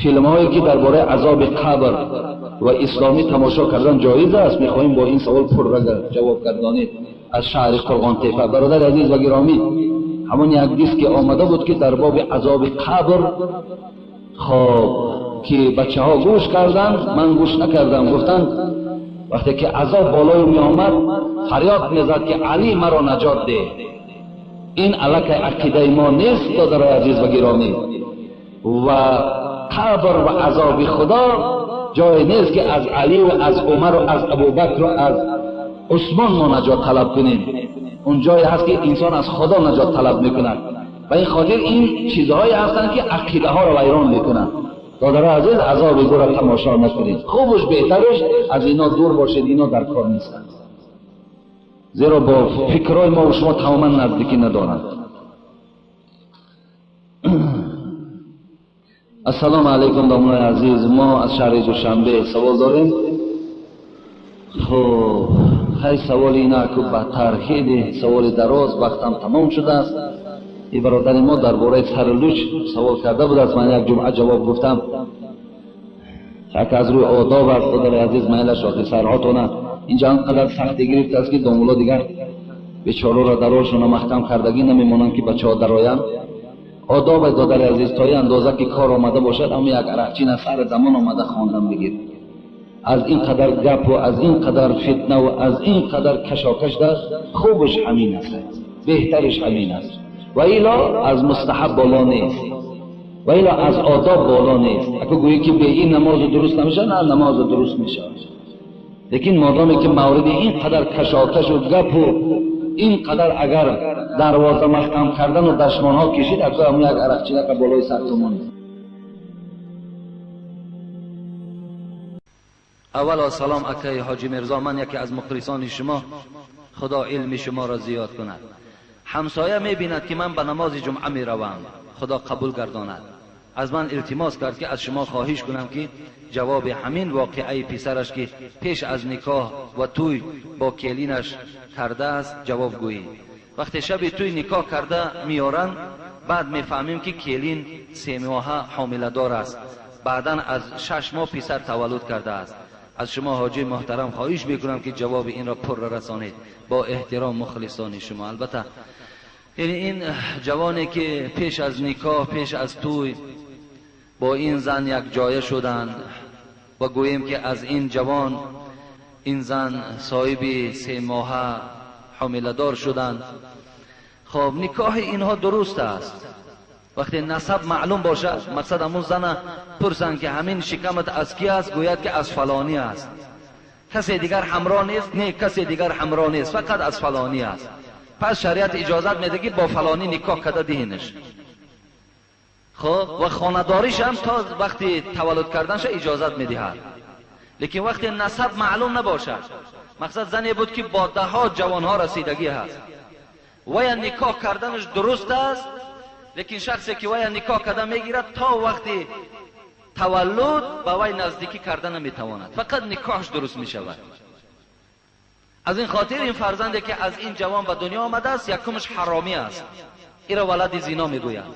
فیلم هایی که درباره عذاب قبر و اسلامی تماشا کردن جایز است؟ میخواهیم با این سوال پر جواب گردانید. از شهر قرغان تیفا برادر عزیز و گرامی، همون یک دیسک که آمده بود که در باب عذاب قبر، خب که بچه ها گوش کردن، من گوش نکردم، گفتن وقتی که عذاب بالای می آمد فریاد میزد که علی مرا نجات ده. این علک عقیده ما نیست برادر عزیز و گرامی. و قبر و عذاب خدا جای نیست که از علی و از عمر و از ابوبکر و از عثمان ما نجات طلب کنیم. اون جایی هست که انسان از خدا نجات طلب میکند. و این خاطر این چیزهایی هستند که عقیده ها را ویران میکنند. برادر عزیز عذاب او را تماشا نکنید، خوبش بهترش از اینا دور باشید، اینا در کار نیستند، زیرا با فکرهای ما و شما تماما نزدیکی ندارند. السلام علیکم دامنای عزیز، ما از شهر دوشنبه سوال داریم. خب خیلی سوال اینه که بدتر خیلی سوال دراز، وقتم تمام شده است. این برادر ما درباره سرلوچ سوال کرده بود، از من یک جمعه جواب گفتم که از روی آداب است. برادر عزیز میلش آخی سرهاتونه اینجا انقدر سختی گرفت است که دامولا دیگر بیچاره را دراشون محکم کردگی نمیمونن که بچه ها درآیند. آداب برادر عزیز تا این اندازه که کار آمده باشد اما یک عرقچین سر زمان آمده خواندن بگیر. از این قدر گپ و از این قدر فتنه و از این قدر کشاکش داشت، خوبش همین است، بهترش همین است. و ایلا از مستحب بالا نیست، و ایلا از آداب بالا نیست. اگه گویی که به این نماز درست نمیشه، نه نماز درست میشه. لیکن مادامی که مورد این قدر کشاکش و گپ و این قدر اگر دروازه محکم کردن و دشمان ها کشید، اگر همون یک عرقچینه که بالای سرتون نیست. اول سلام اکای حاجی میرزا، من یکی از مخلصان شما، خدا علم شما را زیاد کند. همسایه میبیند که من به نماز جمعه میروم، خدا قبول گرداند. از من التماس کرد که از شما خواهش کنم که جواب همین واقعه پسرش که پیش از نکاح و توی با کلینش کرده است جواب گویی. وقتی شب توی نکاح کرده میارن، بعد میفهمیم که کلین 3 ماه حامله دار است. بعدا از 6 ماه پسر تولد کرده است. از شما حاجی محترم خواهش میکنم که جواب این را پر رسانید با احترام مخلصان شما. البته یعنی این جوانی که پیش از نکاح، پیش از توی با این زن یک جایه شدند و گوییم که از این جوان این زن صاحب 3 ماهه حامله دار شدند. خب نکاح اینها درست است وقتی نسب معلوم باشد. مقصد همون زن پرسند که همین شکمت از کی است؟ گوید که از فلانی است. کسی دیگر همراه نیست؟ نه، کسی دیگر همراه نیست، فقط از فلانی است. پس شریعت اجازت میده که با فلانی نکاح کده دهینش. خب و خانه‌داریش هم تا وقتی تولد کردنش اجازت میدهد. لیکن وقتی نسب معلوم نباشد، مقصد زنی بود که با 10 جوانها رسیدگی هست و یا نکاح کردنش درست است، لیکن شخصی که وی نکاح کرده میگیرد تا وقتی تولد با وی نزدیکی کردن نمیتواند، فقط نکاحش درست میشود. از این خاطر این فرزندی که از این جوان به دنیا آمده است یکمش حرامی است، ایرا ولد زنا میگویند،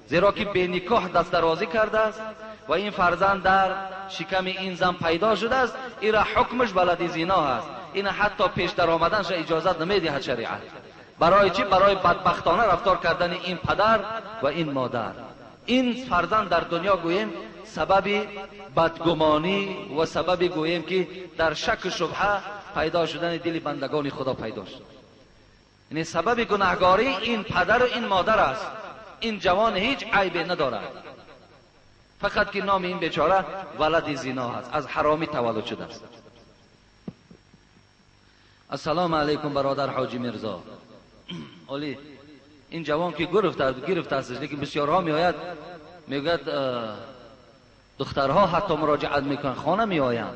زیرا که به نکاح دست درازی کرده است و این فرزند در شکم این زن پیدا شده است. ایرا حکمش ولد زنا است. این حتی پیش در آمدنش اجازت نمیدهد شریعت. برای چی؟ برای بدبختانه رفتار کردن این پدر و این مادر. این فرزند در دنیا گوییم سبب بدگمانی و سبب گوییم که در شک و شبهه پیدا شدن دل بندگان خدا پیدا شد. یعنی سبب گناهکاری این پدر و این مادر است. این جوان هیچ عیبی ندارد، فقط که نام این بیچاره ولد زنا است، از حرامی تولد شده است. السلام علیکم برادر حاجی میرزا. اولی این جوان که گرفته است، لیکن بسیارها میآید میگوید دخترها حتی مراجعت میکنن، خانه میآیند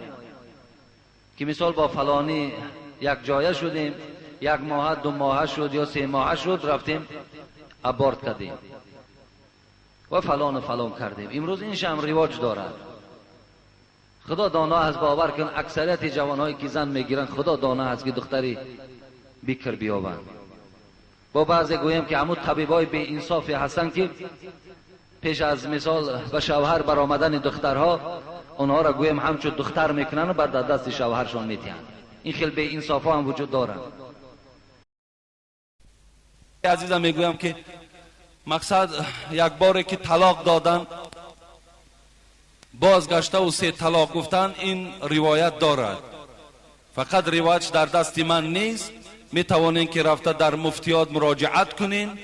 که مثال با فلانی یک جایه شدیم، 1 ماه 2 ماه شد یا 3 ماه شد رفتیم ابورت کردیم و فلان و فلان کردیم. امروز اینش هم رواج دارد. خدا دانا است، باور کن اکثریت جوانهایی که زن میگیرن خدا دانا است که دختری بیکر بیابند. با بعضی گویم که همون طبیبای بی انصافی هستن که پیش از مثال به شوهر برآمدن دخترها اونها را گویم همچون دختر میکنن و بعد دست شوهرشون میتین. این خیلی بی انصافا هم وجود دارن. عزیزم میگویم که مقصد یک باره که طلاق دادن بازگشته و 3 طلاق گفتن، این روایت دارد، فقط روایتش در دست من نیست. می توانین که رفته در مفتیات مراجعت کنین،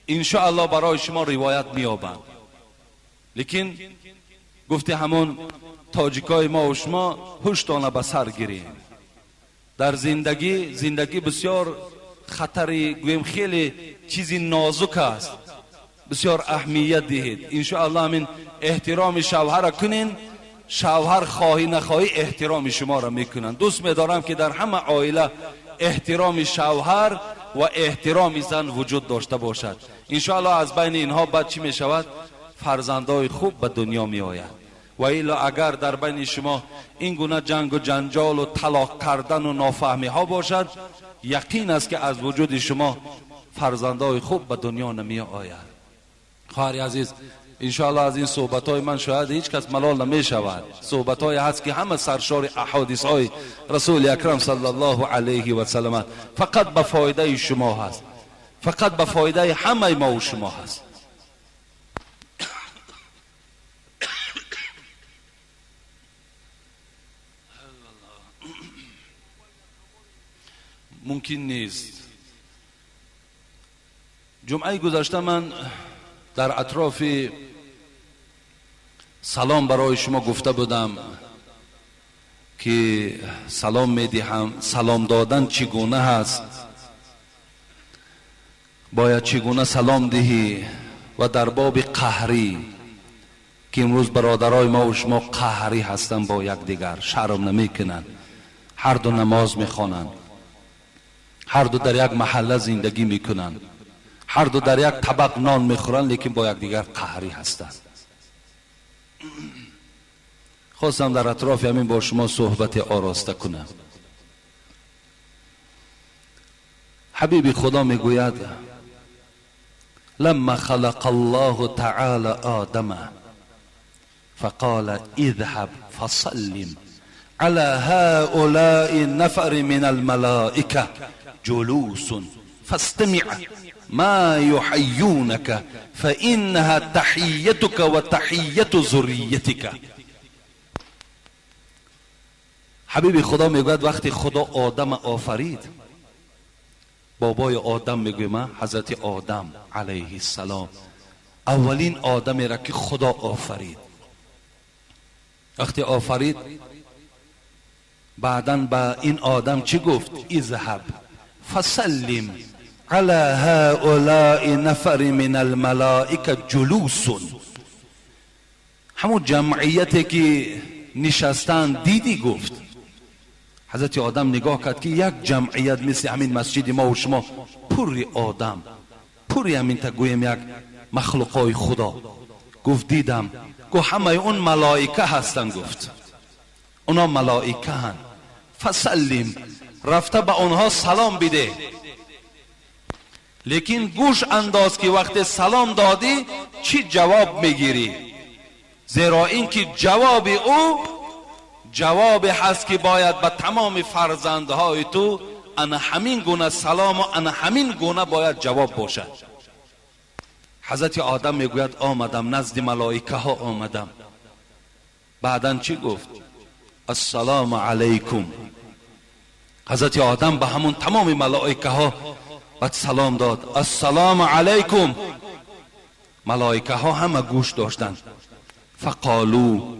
انشاءالله برای شما روایت میابند. لیکن گفته همون تاجیکای ما و شما هشتانه به سر گیریم. در زندگی بسیار خطری گویم، خیلی چیزی نازک است، بسیار اهمیت دهید. انشاءالله همین احترام شوهر را کنین، شوهر خواهی نخواهی احترام شما را میکنن. دوست میدارم که در همه عائله احترام شوهر و احترام زن وجود داشته باشد. انشاءالله از بین اینها بعد چی میشود؟ فرزندای خوب به دنیا می آید. و الا اگر در بین شما این گونه جنگ و جنجال و طلاق کردن و نافهمی ها باشد، یقین است که از وجود شما فرزندای خوب به دنیا نمی آید. خواهر عزیز، انشاءالله از این صحبت های من شاید هیچ کس ملال نمی شود. صحبت های هست که همه سرشار احادیث های رسول اکرم صلی الله علیه و سلم، فقط به فایده شما هست، فقط به فایده همه ما و شما هست. ممکن نیست. جمعه گذشته من در اطراف سلام برای شما گفته بودم که سلام میدهم، سلام دادن چگونه هست، باید چگونه سلام دهی. و در باب قهری که امروز برادرای ما و شما قهری هستن با یک دیگر، شرم نمیکنن، هر دو نماز میخوانند، هر دو در یک محله زندگی میکنن، هر دو در یک طبق نان میخورن، لیکن با یک دیگر قهری هستند. خواستم در اطراف همین با شما صحبت آراسته کنم. حبیب خدا میگوید لما خلق الله تعالی آدم فقال اذهب فسلم على هؤلاء النفر من الملائكة جلوس فاستمع ما يحيونك فإنها تحيتك و تحیت ذریتك. حبیب خدا میگوید وقتی خدا آدم آفرید، بابای آدم میگویم حضرت آدم علیه السلام، اولین آدمی را که خدا آفرید، وقتی آفرید بعداً با این آدم چی گفت؟ اذهب فسلم على هؤلاء نفر من الملائکه جلوس. همون جمعیتی که نشستن دیدی گفت. حضرت آدم نگاه کرد که یک جمعیت مثل همین مسجد ما و شما پوری آدم، پوری همین تا گویم یک مخلوقای خدا. گفت دیدم. گفت همه اون ملائکه هستن. گفت اونا ملائکه هن. فسلم، رفته به اونها سلام بده، لیکن گوش انداز که وقت سلام دادی چی جواب میگیری، زیرا این که جواب او جواب هست که باید به تمام فرزندهای تو انا همین گونه سلام و انا همین گونه باید جواب باشد. حضرت آدم میگوید آمدم نزد ملائکه ها آمدم. بعدن چی گفت؟ السلام علیکم. حضرت آدم به همون تمام ملائکه ها بعد سلام داد، السلام علیکم. ملائکه ها همه گوش داشتند. فقالو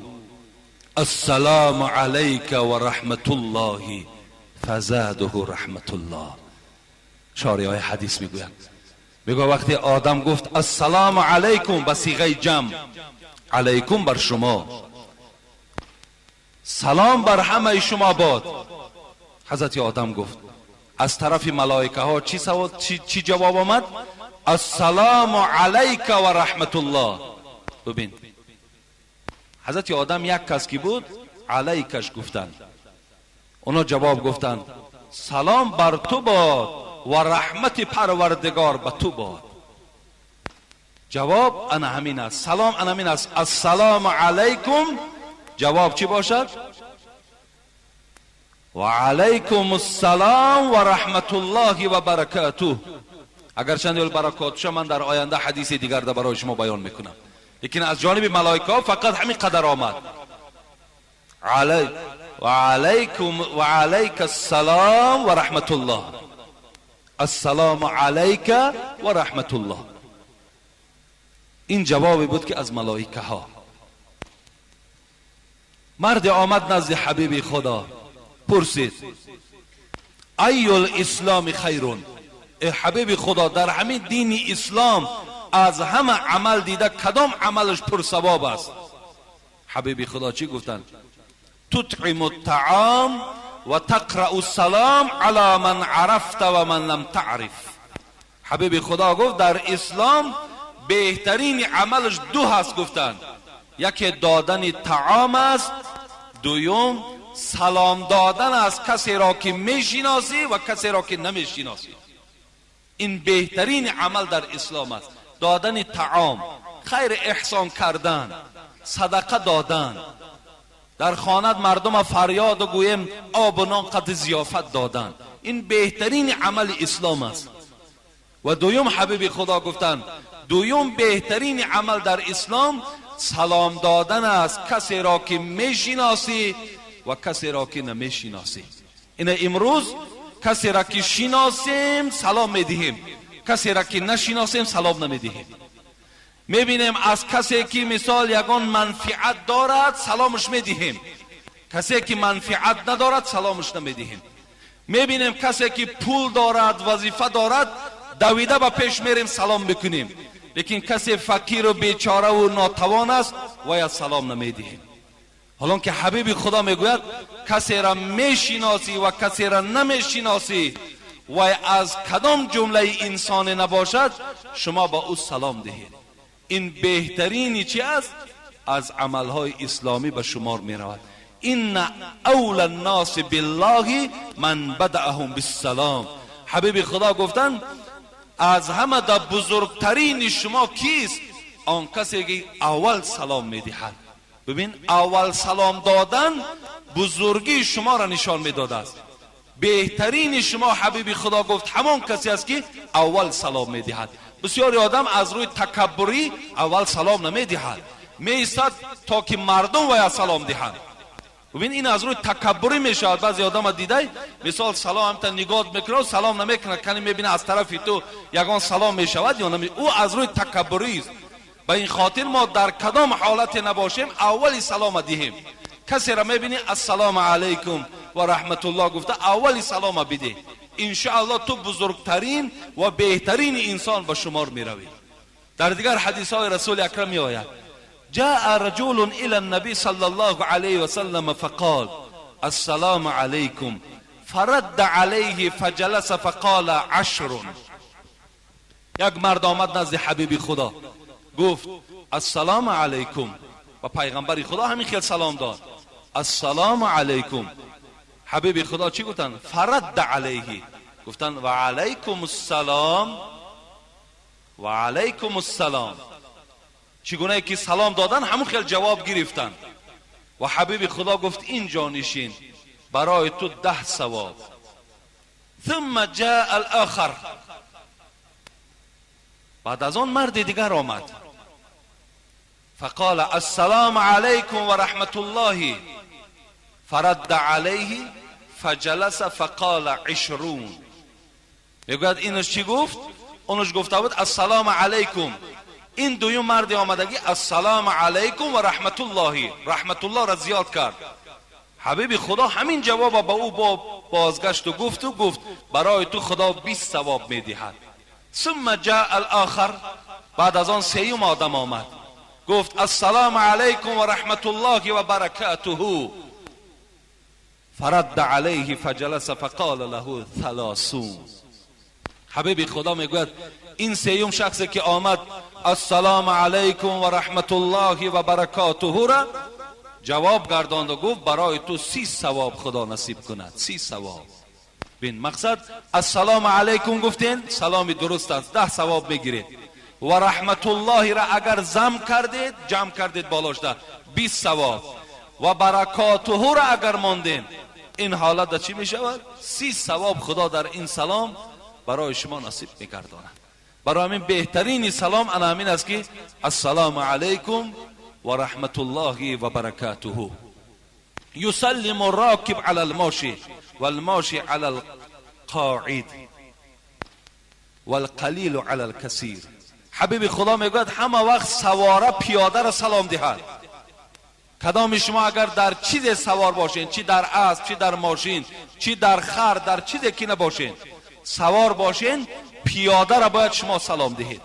السلام علیک و رحمت الله فزاده رحمت الله. شارح های حدیث میگوید، میگه وقتی آدم گفت السلام علیکم به صیغه جمع، علیکم بر شما، سلام بر همه شما باد. حضرت آدم گفت از طرف ملائکه ها چی جواب آمد؟ السلام علیک و رحمت الله. ببین حضرت آدم یک کس کی بود علیکش گفتن، اونا جواب گفتن سلام بر تو باد و رحمت پروردگار به تو باد. جواب انا همین است، سلام انا همین است. السلام علیکم جواب چی باشد؟ و علیکم السلام و رحمت الله و برکاته. اگر چند برکاتش من در آینده حدیث دیگر در برای شما بیان میکنم، لیکن از جانب ملائکه فقط همین قدر آمد. و علیکم و علیک السلام و رحمت الله. السلام علیک و رحمت الله. این جوابی بود که از ملائکه ها. مرد آمد نزد حبیب خدا، پرسید ای الاسلام خیرون، ای حبیب خدا در همین دین اسلام از همه عمل دیده کدام عملش پر ثواب است؟ حبیب خدا چی گفتن؟ تطعم الطعام و تقرأ السلام على من عرفت و من لم تعرف. حبیب خدا گفت در اسلام بهترین عملش دو هست. گفتن یکی دادن طعام است، دوم سلام دادن از کسی را که میشناسی و کسی را که نمیشناسی. این بهترین عمل در اسلام است، دادن طعام، خیر احسان کردن، صدقه دادن، در خانه مردم فریاد و گویم آب و نان قد ضیافت دادن. این بهترین عمل اسلام است. و دوم حبیب خدا گفتن دوم بهترین عمل در اسلام سلام دادن است، کسی را که میشناسی و کسی را که نمیشناسی. این امروز کسی را که شناسیم سلام میدهیم، کسی را که نشناسیم سلام نمیدهیم. میبینیم از کسی که مثال یگان منفعت دارد سلامش میدهیم، کسی که منفعت ندارد سلامش نمیدهیم. میبینیم کسی که پول دارد وظیفه دارد دویده به پیش میریم سلام بکنیم، لیکن کسی فقیر و بیچاره و ناتوان است و سلام نمیدهیم. حالا که حبیب خدا میگوید کسی را میشناسی و کسی را نمیشناسی و از کدام جمله انسان نباشد شما با او سلام دهید. این بهترینی چی است؟ از عملهای اسلامی به شمار می رود. این اول الناس بالله من بدأهم بالسلام. حبیب خدا گفتن از همه در بزرگترین شما کیست؟ آن کسی که اول سلام می دهد. ببین اول سلام دادن بزرگی شما را نشان میداد است. بهترین شما حبیب خدا گفت همان کسی است که اول سلام میدهد. بسیاری آدم از روی تکبری اول سلام نمیدهد، میایستد تا که مردم وی سلام دهند. ببین این از روی تکبری میشود. بعضی آدم دیده مثال سلام تا نگاه میکنه و سلام نمیکنه، کنی میبینه از طرف تو یگان سلام میشود یا نمی، او از روی تکبری است. به این خاطر ما در کدام حالت نباشیم اولی سلام دهیم. کسی را میبینی السلام علیکم و رحمت الله گفته اولی سلام بده، ان شاء الله تو بزرگترین و بهترین انسان به شمار میروی. در دیگر حدیث های رسول اکرم می آید جاء رجل الى النبي صلى الله عليه وسلم فقال السلام عليكم فرد عليه فجلس فقال عشر. یک مرد آمد نزد حبیب خدا گفت السلام علیکم و پیغمبر خدا همین خیل سلام داد السلام علیکم. حبیب خدا چی گفتن؟ فرد علیه، گفتن و علیکم السلام و علیکم السلام. چگونه که سلام دادن همون خیل جواب گرفتن و حبیب خدا گفت اینجا نشین برای تو 10 ثواب. ثم جاء الاخر، بعد از آن مرد دیگر آمد فقال السلام علیکم و رحمت الله فرد علیه فجلس فقال 20. میگوید اینش چی گفت؟ اونش گفته بود السلام علیکم. این دویم مرد آمدگی السلام علیکم و رحمت الله، رحمت الله را زیاد کرد. حبیب خدا همین جواب با او بازگشت و گفت برای تو خدا 20 ثواب میدهد. ثم جاء الاخر، بعد از آن سیوم آدم آمد گفت السلام علیکم و رحمت الله و برکاته فرد علیه فجلس فقال له 30. حبیب خدا میگوید این سیوم شخصی که آمد السلام علیکم و رحمت الله و برکاته را جواب گرداند و گفت برای تو 30 ثواب خدا نصیب کند. 30 ثواب. بین مقصد السلام علیکم گفتین سلامی درست است 10 ثواب میگیرید و رحمت الله را اگر جمع کردید بالاش ده 20 ثواب و برکاته را اگر ماندین این حالت چی میشود؟ 30 ثواب خدا در این سلام برای شما نصیب میگرداند. برای همین بهترین سلام انا همین است که السلام علیکم و رحمت الله و برکاته. یسلم الراکب علی الماشی والماشی علی القاعد والقلیل علی الکثیر. حبیب خدا میگوید همه وقت سواره پیاده را سلام دهد. کدام شما اگر در چیز سوار باشین، چی در اسب، چی در ماشین، چی در خر، در چیزی که نباشین سوار باشین، پیاده را باید شما سلام دهید.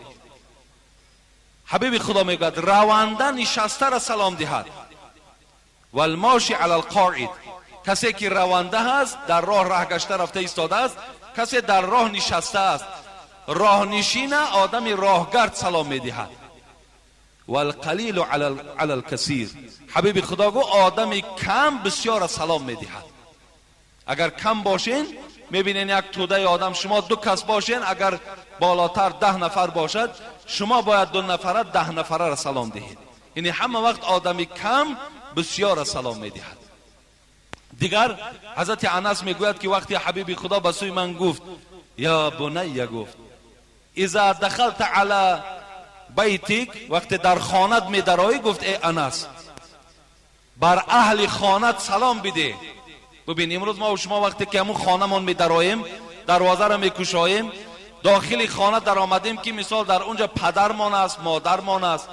حبیب خدا میگوید رونده نشسته را سلام دهد. والماشی علی القاعد، کسی که رونده هست در راه گشته رفته ایستاده است، کسی در راه نشسته است راه نشینه آدم راهگرد سلام میدهد. والقلیل علی الکثیر، حبیب خدا گو آدم کم بسیار سلام میدهد. اگر کم باشین میبینین یک توده آدم شما 2 کس باشین، اگر بالاتر 10 نفر باشد شما باید 2 نفره 10 نفره را سلام دهید. یعنی همه وقت آدم کم بسیار سلام میدهد. دیگر حضرت انس میگوید که وقتی حبیب خدا به سوی من گفت یا بنی، گفت اذا دخلت علی بیتک، وقتی در خانت می درایی گفت ای انس بر اهل خانت سلام بده. ببین امروز ما و شما وقتی که همون خانه من می دراییم دروازه را می کشاییم داخل خانه در آمدیم که مثال در اونجا پدرمان است، مادرمان است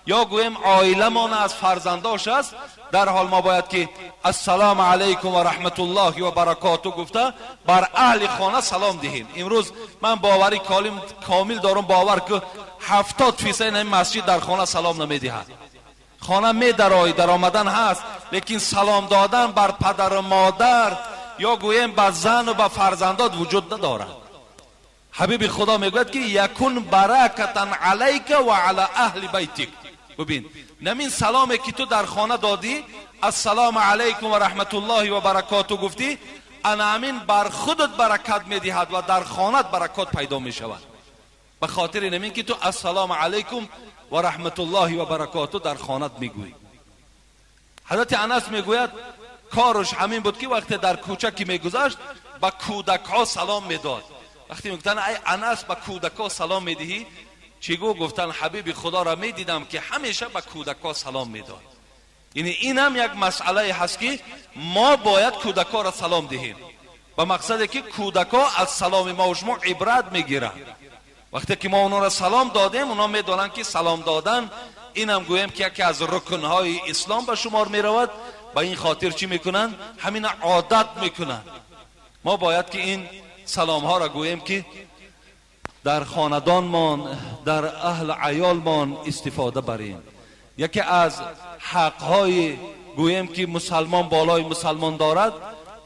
یا گویم عائله مان است، فرزنداش است، در حال ما باید که السلام علیکم و رحمت الله و برکاته گفته بر اهل خانه سلام دهیم. امروز من باوری کامل دارم باور که 70% این مسجد در خانه سلام نمیدهد. خانه می در آمدن هست لیکن سلام دادن بر پدر و مادر یا گویم بر زن و بر فرزندات وجود ندارد. حبیب خدا میگوید که یکون برکتا علیک و علی اهل بیتک. ببین نمین سلامی که تو در خانه دادی السلام علیکم و رحمت الله و برکاته گفتی، انا امین بر خودت برکت میدهد و در خانت برکات پیدا میشود. به خاطر نمین که تو السلام علیکم و رحمت الله و برکاته در خانت میگویی. حضرت انس میگوید کارش همین بود که وقتی در کوچه که میگذاشت با کودک ها سلام میداد. وقتی میگفتن ای انس با کودک ها سلام میدهی چیگو؟ گفتن حبیب خدا را میدیدم که همیشه با کودک ها سلام میداد. یعنی این هم یک مسئله هست که ما باید کودک ها را سلام دهیم با مقصدی که کودک ها از سلام ما و شما عبرت میگیرن. وقتی که ما اونا را سلام دادیم اونا میدونن که سلام دادن این هم گویم که یکی از رکنهای اسلام به شمار میرود. با این خاطر چی میکنن؟ همین عادت میکنن. ما باید که این سلام ها را گویم که در خاندانمان، در اهل عیالمان استفاده بریم. یکی از حقهای گویم که مسلمان بالای مسلمان دارد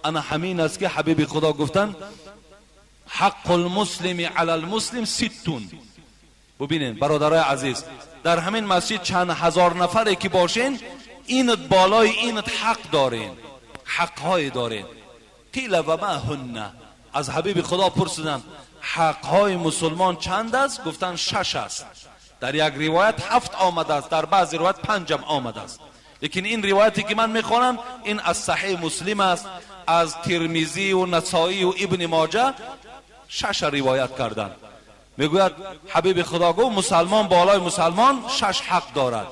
انا همین است که حبیب خدا گفتن حق المسلم علی المسلم ستون. ببینید برادرای عزیز، در همین مسجد چند هزار نفری که باشین اینت بالای اینت حق دارین، حقهای دارین. قیل و ما هن، از حبیب خدا پرسیدن حقهای مسلمان چند است؟ گفتن 6 است. در یک روایت 7 آمده است، در بعض روایت 5 آمده است. لیکن این روایتی که من میخوانم این از صحیح مسلم است، از ترمذی و نسائی و ابن ماجه 6 روایت کردند. میگوید حبیب خدا گفت مسلمان بالای مسلمان 6 حق دارد.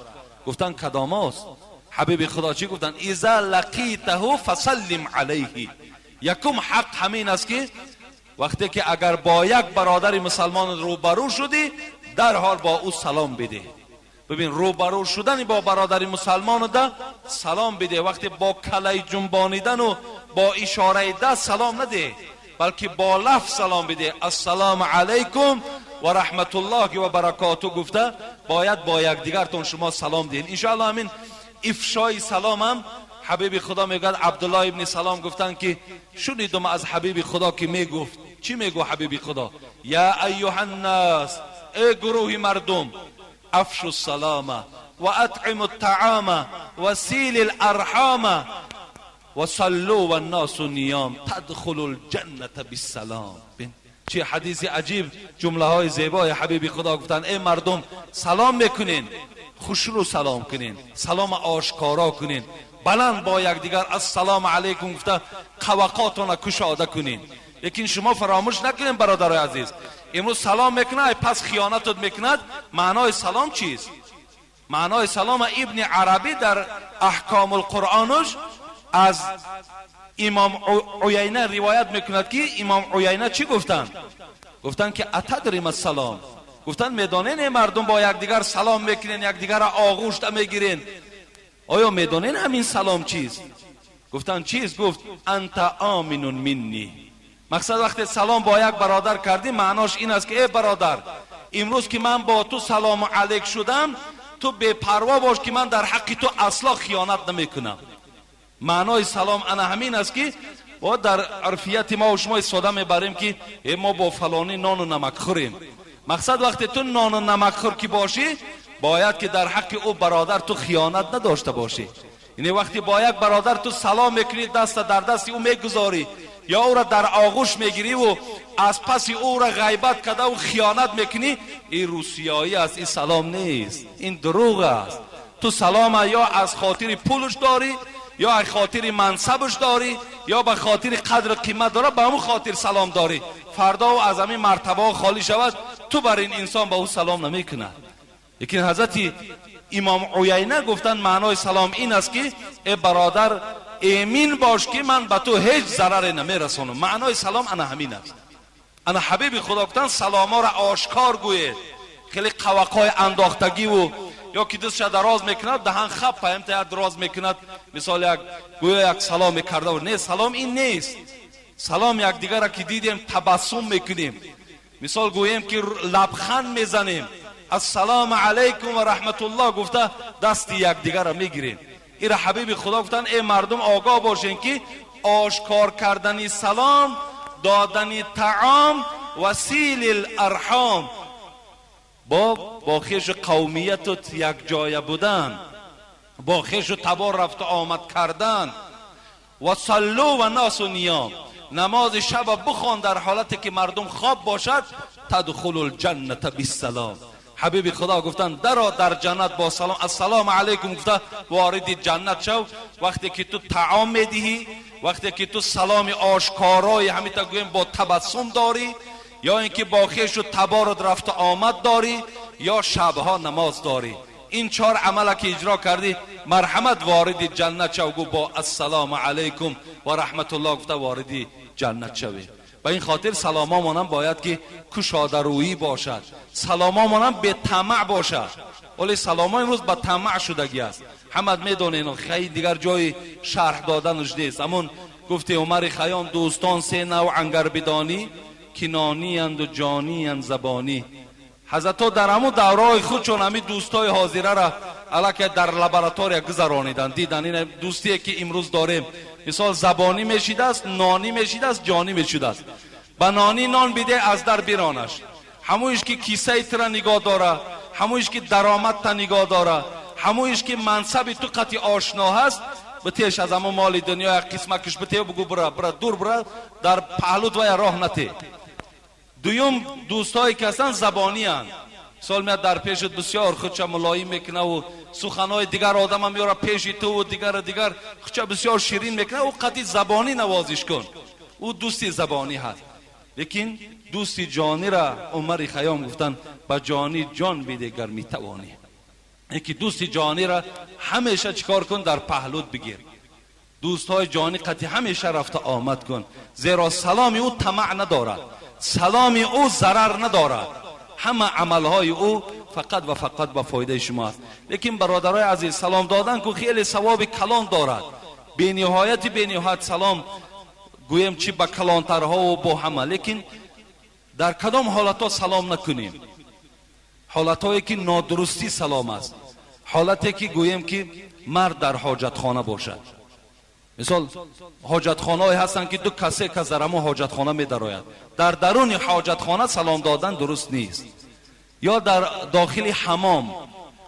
گفتن کدام است؟ حبیب خدا چی گفتن؟ اذا لقیته فسلم علیه. یکم حق همین است که وقتی که اگر با یک برادر مسلمان روبرو شدی در حال با او سلام بده. ببین روبرو شدن با برادر مسلمان ده سلام بده. وقتی با کله جنبانیدن و با اشاره دست سلام نده، بلکه با لفظ سلام بده. السلام علیکم و رحمت الله و برکاته گفته باید با یکدیگرتون شما سلام دین. ان شاء الله همین افشای سلام هم حبیب خدا میگه. عبدالله ابن سلام گفتن که شنیدم از حبیب خدا که میگفت. چی میگو حبیب خدا؟ یا ایها الناس، ای گروه مردم، افشوا السلام و اطعموا الطعام و سیلوا الارحام و صلوا والناس نیام تدخلوا الجنه بالسلام. چه حدیث عجیب، جمله های زیبای حبیب خدا گفتن ای مردم سلام میکنین، خوشرو سلام کنین، سلام آشکارا کنین، بلند با یکدیگر السلام علیکم گفته قوقاتون کشاده کنین. لیکن شما فراموش نکنین برادرای عزیز، امروز سلام میکنه پس خیانتت میکند. معنای سلام چیست؟ معنای سلام ابن عربی در احکام القرآنش از امام عیینه روایت میکند که امام عیینه چی گفتن؟ گفتن که اتدریم السلام. گفتن میدانین مردم با یکدیگر سلام میکنین، یکدیگر آغوش میگیرین، آیا میدانین همین سلام چیست؟ گفتن چیست؟ گفت انت آمن منی. مقصد وقتی سلام با یک برادر کردی معناش این است که ای برادر امروز که من با تو سلام علیک شدم تو بے پروا باش که من در حق تو اصلا خیانت نمیکنم. معنای سلام انا همین است که و در عرفیت ما و شما استفاده میبریم که ما با فلانی نان و نمک خوریم. مقصد وقتی تو نان و نمک خور که باشی باید که در حق او برادر تو خیانت نداشته باشی. یعنی وقتی با یک برادر تو سلام میکنی دست در دست او میگذاری یا او را در آغوش میگیری و از پس او را غیبت کرده و خیانت میکنی، این روسیایی است، این سلام نیست، این دروغ است. تو سلام یا از خاطر پولش داری یا از خاطر منصبش داری یا به خاطر قدر قیمت داره، به همون خاطر سلام داری. فردا و از همین مرتبه خالی شود تو بر این انسان به او سلام نمیکنه. لیکن حضرت امام عیینه گفتن معنای سلام این است که ای برادر امین باش که من به تو هیچ ضرر نمیرسانم. معنای سلام انا همین است. انا حبیب خدا گفتن سلام ها را آشکار گوید. خیلی قوقای انداختگی و یا که دستش دراز میکند دهن خب پیمت دراز میکند، مثال یک گویا یک سلام کرده و نه، سلام این نیست. سلام یک دیگر را که دیدیم تبسم میکنیم، مثال گویم که لبخند میزنیم، السلام علیکم و رحمت الله گفته دست یک دیگر را میگیریم. این حبیب خدا گفتن ای مردم آگاه باشین که آشکار کردنی سلام، دادنی طعام، وسیل الارحام، با خیش قومیتت یک جای بودن، با خیش و تبار رفت آمد کردن، و صلو و ناس و نیام، نماز شب بخوان در حالتی که مردم خواب باشد، تدخل الجنت بالسلام. حبیب خدا گفتن در جنت با سلام السلام علیکم گفته وارد جنت شو. وقتی که تو طعام میدهی، وقتی که تو سلام آشکارای همین تا گویم با تبسم داری، یا اینکه با خویش و تبارد رفت آمد داری، یا شبها نماز داری، این 4 عمل که اجرا کردی مرحمت وارد جنت شو. گو با السلام علیکم و رحمت الله گفته وارد جنت شوی. به این خاطر سلامامون هم باید که کشاده رویی باشد، سلامامون هم به طمع باشد. ولی سلام ها امروز به طمع شدگی است. همت میدونین خیلی دیگر جای شرح دادنش نیست. همون گفته عمر خیام دوستان 3 نوع انگر بدانی، کنانی اند و جانی اند زبانی. حضرت ها در همون دورهای خود چون همین دوستای حاضره را علاکه در لابراتوری گذرانیدن، دیدن این دوستی که امروز داریم مثال زبانی میشیده است، نانی میشیده است، جانی میشیده است. به نانی نان بیده از در بیرانش، همونش که کیسه تر نگاه داره، همونش که درآمد تا نگاه داره، همونش که منصب تو قطعی آشنا هست، بتیش از همون مال دنیا یک قسمت کش بتیه بگو برا دور برا، در پهلوت و راه نته. دویم دوستایی که هستن زبانی هستند. سال میاد در پیشت بسیار خودش ملایم میکنه و سخنهای دیگر آدم هم میاره پیش تو و دیگر خودش بسیار شیرین میکنه. او قطعی زبانی نوازش کن، او دوستی زبانی هست. لیکن دوستی جانی را عمر خیام گفتن با جانی جان بیده گر میتوانی. یکی دوستی جانی را همیشه چیکار کن؟ در پهلوت بگیر. دوستای جانی قطعی همیشه رفت آمد کن، زیرا سلام او طمع ندارد، سلام او ضرر ندارد، همه عملهای او فقط و فقط به فایده شماست. لیکن برادرای عزیز سلام دادن که خیلی ثواب کلان دارد، بی نهایت سلام گویم چی با کلانترها و با همه. لیکن در کدام حالتها سلام نکنیم؟ حالتهایی که نادرستی سلام است، حالتی که گویم که مرد در حاجت خانه باشد. مثال حاجت خانه های هستن که دو کسی که در همون حاجت خانه می دراید، در درون حاجت خانه سلام دادن درست نیست. یا در داخل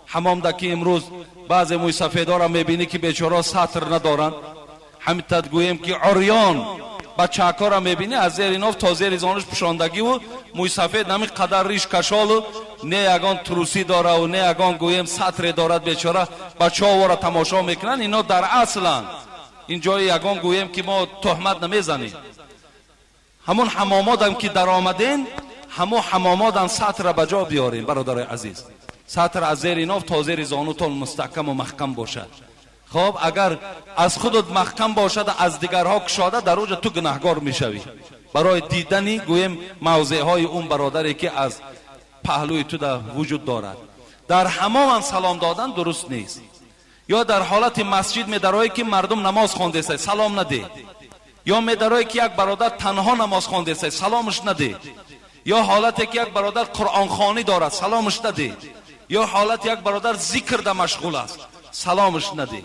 حمام در که امروز بعضی موی سفیدا را میبینی که بیچاره سطر ندارن، همین گویم که عریان بچه‌ها را میبینی از زیر ناف تا زیر زانش پوشاندگی و موی سفید نمی قدر ریش کشال و نه یگان تروسی داره و نه یگان گویم سطر دارد. بیچاره بچه‌ها را تماشا میکنن. اینا در اصلا این جای یگان گویم که ما تهمت نمیزنیم. همون حمامات هم که در آمدین، همون حمامات هم سطر را بجا بیاریم برادر عزیز. سطر از زیر ناف تا زیر زانوتون مستحکم و محکم باشد. خب اگر از خودت محکم باشد از دیگرها کشاده، در اوج تو گناهگار میشوی برای دیدنی گویم موضع های اون برادری که از پهلوی تو در وجود دارد. در حمام هم سلام دادن درست نیست. یا در حالت مسجد میدرایی که مردم نماز خوانده است سلام نده، یا میدرایی که یک برادر تنها نماز خوانده است سلامش نده، یا حالتی که یک برادر قرآن خوانی دارد سلامش نده، یا حالت یک برادر ذکر در مشغول است سلامش نده،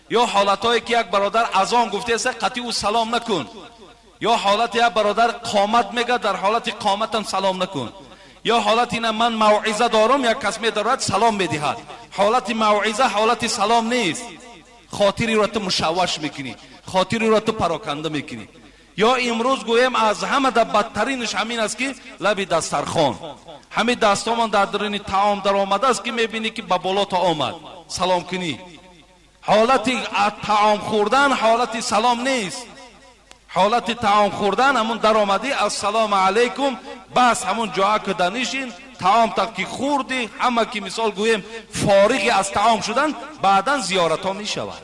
یا حالتایی که یک برادر اذان گفته است قطعی او سلام نکن، یا حالت یک برادر قامت میگه در حالت قامت هم سلام نکن، یا حالت اینه من موعظه دارم یک کس میدارد سلام میدهد. حالت موعظه حالت سلام نیست. خاطری را تو مشوش میکنی، خاطری را تو پراکنده میکنی. یا امروز گویم از همه در بدترینش همین است که لب دسترخوان، همین دستامان در درون طعام در آمده است که میبینی که به بالا تا آمد سلام کنی. حالت طعام خوردن حالت سلام نیست. حالت طعام خوردن همون در آمدی السلام علیکم، بس همون جا که دنیشین طعام تا که خوردی همه که مثال گویم فارغی از طعام شدن بعدا زیارت ها می شود.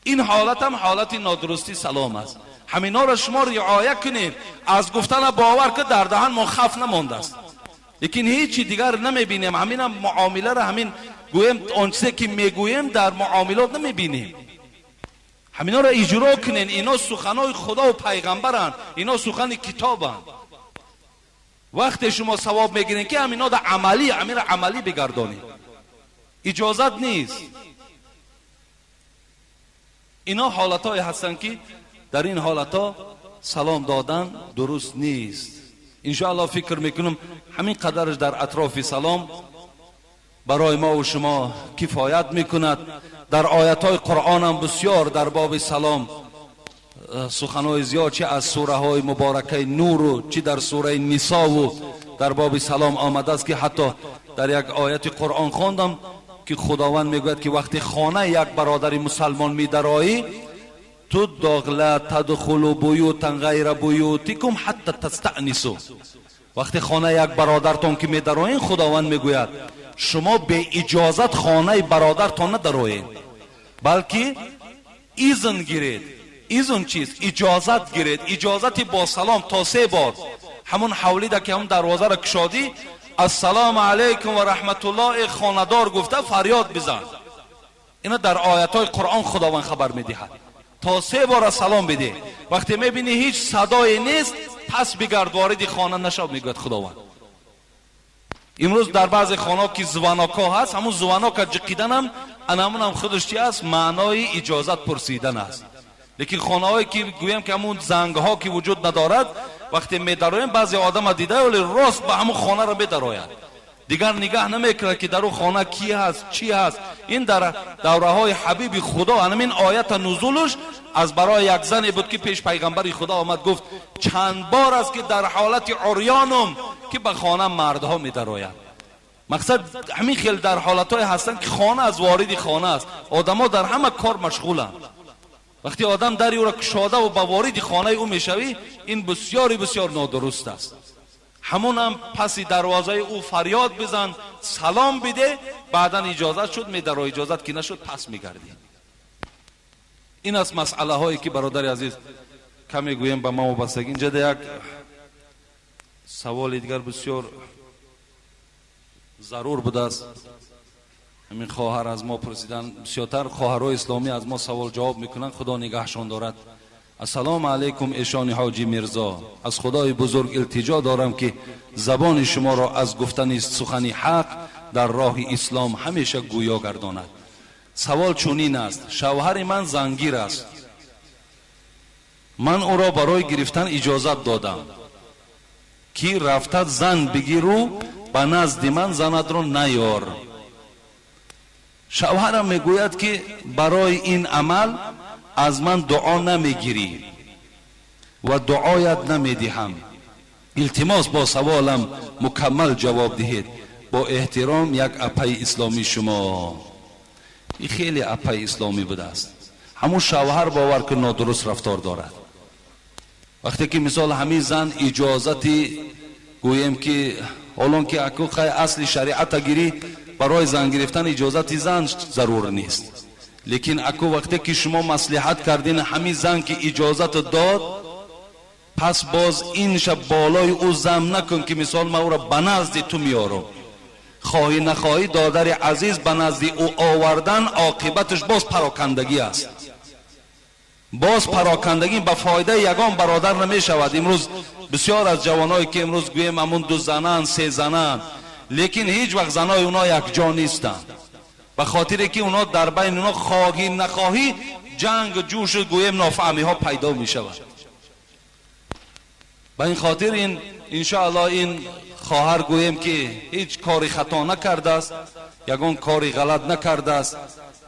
این حالت هم حالت نادرستی سلام است. همینا را شما رعایت کنید. از گفتن باور که در دهن ما خف نمانده است، لیکن هیچی دیگر نمیبینیم. همین معامله را همین گویم آنچه که میگویم در معاملات نمیبینیم. همینا را اجرا کنین. اینا سخنای خدا و پیغمبرن، اینا سخن کتابن. وقتی شما ثواب میگیرین که همینا در عملی بگردانید. اجازت نیست. اینا حالتهای هستن که در این حالتها سلام دادن درست نیست. انشاءالله فکر میکنم همین قدرش در اطراف سلام برای ما و شما کفایت میکند. در آیاتهای قرآن هم بسیار در باب سلام سخنهای زیاد، چه از سوره های مبارکه نور و چه در سوره نساء و در باب سلام آمده است که حتی در یک آیت قرآن خواندم که خداوند میگوید که وقتی خانه یک برادر مسلمان میدرایی تو لا تدخلوا بیوتا غیر بیوتکم حتی تستأنسوا. وقتی خانه یک برادرتون که میدرایین خداوند میگوید شما به اجازت خانه برادرتون ندرایین، بلکه اذن گیرید. اذن چیست؟ اجازت گیرید. اجازت با سلام تا 3 بار همون حولیده که هم دروازه را کشادی السلام علیکم و رحمت الله خاندار گفته فریاد بزن. اینا در آیات های قرآن خداوند خبر میدهد تا 3 بار سلام بده. وقتی میبینی هیچ صدایی نیست پس بگرد وارد خانه نشو میگوید خداوند. امروز در بعض خانه که زواناکا هست، همون زواناکا جقیدن هم انامون هم خودش چی است؟ معنای اجازت پرسیدن است. لیکن خانه هایی که گویم که همون زنگ ها که وجود ندارد وقتی میدرایم بعضی آدم دیده ولی راست به همون خانه را میدراید، دیگر نگاه نمیکنه که در اون خانه کی هست چی هست. این در دوره های حبیب خدا همین آیت نزولش از برای یک زنی بود که پیش پیغمبر خدا آمد گفت چند بار است که در حالت عریانم که به خانه مردها میدراید. مقصد همین خیلی در حالت های هستن که خانه از وارد خانه است، آدما در همه کار مشغولن. وقتی آدم دری او را کشاده و به وارد خانه او میشوی این بسیاری بسیار نادرست است. همون هم پسی دروازه او فریاد بزن سلام بده، بعدا اجازت شد میدر و اجازت که نشد پس میگردی. این است مسئله هایی که برادر عزیز کمی گویم به ما وابستگی. اینجا یک سوال دیگر بسیار ضرور بوده است. همین خواهر از ما پرسیدن، بسیارتر خواهرای اسلامی از ما سوال جواب میکنن، خدا نگهشان دارد. السلام علیکم ایشان حاجی میرزا، از خدای بزرگ التجا دارم که زبان شما را از گفتن سخن حق در راه اسلام همیشه گویا گرداند. سوال چنین است: شوهر من زنگیر است، من او را برای گرفتن اجازت دادم که رفته زن بگیرو به نزد من زند را نیار. شوهرم میگوید که برای این عمل از من دعا نمیگیری و دعایت نمیدهم. التماس با سوالم مکمل جواب دهید. با احترام، یک اپای اسلامی شما. این خیلی اپای اسلامی بوده است. همون شوهر باور که نادرست رفتار دارد. وقتی که مثال همین زن اجازتی گویم که حالان که حقوق اصل شریعت گیری برای زن گرفتن اجازت زن ضرور نیست، لیکن اکو وقتی که شما مصلحت کردین همین زن که اجازت داد، پس باز این شب بالای او زم نکن که مثال ما او را به نزد تو میارم. خواهی نخواهی دادر عزیز به نزد او آوردن عاقبتش باز پراکندگی است. باز پراکندگی به فایده یگان برادر نمی شود. امروز بسیار از جوانایی که امروز گویم همون 2 زنان 3 زنان، لیکن هیچ وقت زنای اونا یک جا نیستن، به خاطر که اونا در بین اونا خواهی نخواهی جنگ جوش گویم نافهمی ها پیدا می شود. به این خاطر این انشاءالله این خواهر گویم که هیچ کاری خطا نکرده است، یگان کاری غلط نکرده است.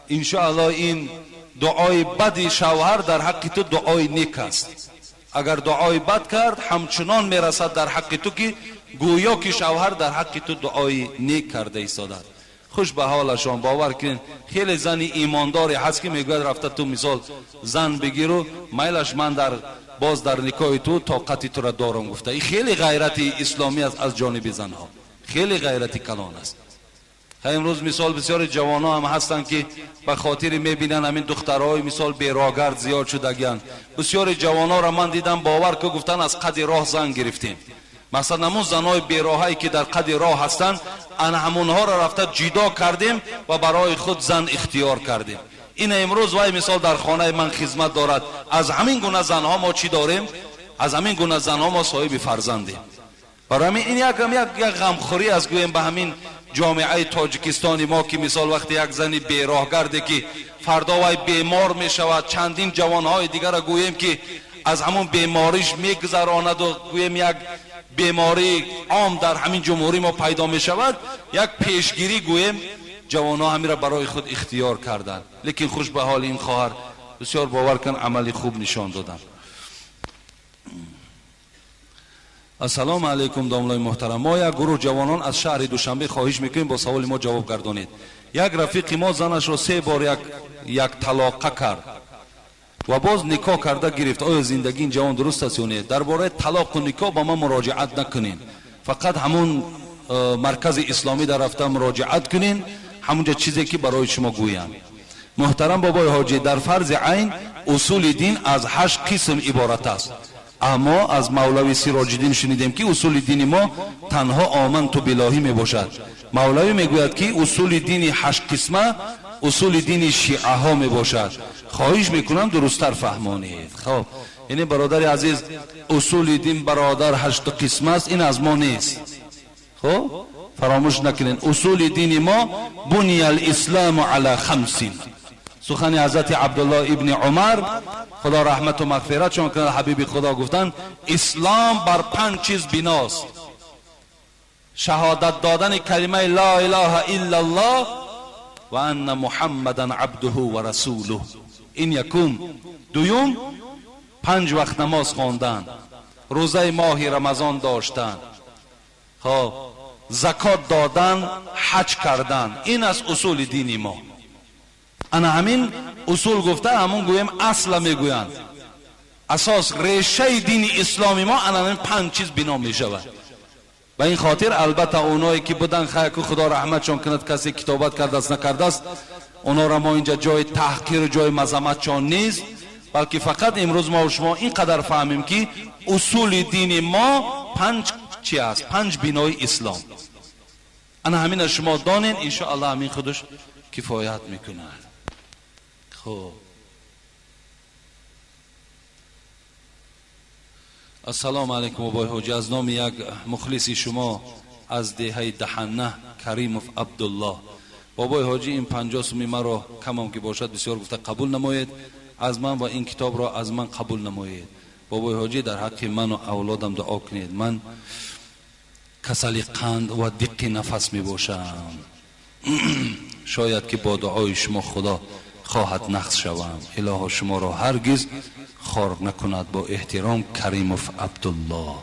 انشاءالله این دعای بد شوهر در حق تو دعای نیک است. اگر دعای بد کرد همچنان میرسد در حق تو که گویا که شوهر در حق تو دعای نیک کرده ایستاده. خوش به حالشان. باور کن خیلی زن ایمانداری هست که میگوید رفته تو مثال زن بگیرو میلش من در باز در نکاح تو طاقت تو را دارم گفته. این خیلی غیرت اسلامی است از جانب زنها، خیلی غیرت کلان است. امروز مثال بسیار جوانا هم هستن که به خاطر میبینن همین دخترهای مثال بیراگرد زیاد شدگیان. بسیار جوانا را من دیدم باور که گفتن از قد راه زن گرفتیم. مثلا همون زنای بیراهایی که در قد راه هستن انا همونها را رفته جدا کردیم و برای خود زن اختیار کردیم. این امروز وای مثال در خانه من خدمت دارد. از همین گونه زنها ما چی داریم؟ از همین گونه زنها ما صاحب فرزندیم. برای همین این یک غمخوری از گویم به همین جامعه تاجیکستانی ما که مثال وقتی یک زنی بیراهگرده که فردا وای بیمار می شود، چندین جوانهای دیگر را گویم که از همون بیماریش میگذراند و گویم یک بیماری عام در همین جمهوری ما پیدا می شود، یک پیشگیری گویم جوانها همین را برای خود اختیار کردند. لیکن خوش به حال این خواهر بسیار باور کن عملی خوب نشان دادن. السلام علیکم داملای محترم. ما یک گروه جوانان از شهر دوشنبه خواهش میکنیم با سوال ما جواب گردانید. یک رفیق ما زنش را 3 بار یک طلاق کرد و باز نکاح کرده گرفت. آیا زندگی این جوان درست است یا نه؟ درباره طلاق و نکاح با ما مراجعت نکنین، فقط همون مرکز اسلامی در رفته مراجعت کنین، همونجا چیزی که برای شما گویم. محترم بابای حاجی، در فرض عین اصول دین از 8 قسم عبارت است، اما از مولوی سراج الدین شنیدیم که اصول دین ما تنها آمنت بالله می باشد. مولوی میگوید که اصول دین 8 قسمه اصول دین شیعه ها می باشد. خواهش میکنم درستتر فهمانید. خب یعنی برادر عزیز، اصول دین برادر 8 قسم است، این از ما نیست. خب فراموش نکنین اصول دین ما بنی الاسلام علی 5. سخن حضرت عبدالله ابن عمر خدا رحمت و مغفرتشون کنه، حبیب خدا گفتن اسلام بر 5 چیز بناست: شهادت دادن کلمه لا اله الا الله و ان محمدا عبده و رسوله، این یکم. دوم 5 وقت نماز خواندن، روزه ماه رمضان داشتن، خب زکات دادن، حج کردن، این از اصول دینی ما. انا همین اصول گفته همون گویم اصل میگویند، اساس ریشه دین اسلامی ما انا همین 5 چیز بنا میشود. و این خاطر البته اونایی که بودن خیر که خدا رحمتشون کند، کسی کتابت کرده است نکرده است، اونا را ما اینجا جای تحقیر و جای مذمتشان نیست، بلکه فقط امروز ما و شما اینقدر فهمیم که اصول دین ما 5 چی است، 5 بنای اسلام. انا همین از شما دانین، ان شاء الله همین خودش کفایت میکند. خب السلام علیکم بابای حاجی، از نام یک مخلص شما از دهه دهنه کریموف عبدالله. بابای حاجی این 50 سومی مرا کمم که باشد بسیار گفته قبول نمایید از من و این کتاب را از من قبول نمایید. بابای حاجی در حق من و اولادم دعا کنید. من کسل قند و دق نفس می باشم. شاید که با دعای شما خدا خواهد نقص شوم. اله شما را هرگز خار نکند. با احترام کریموف عبدالله.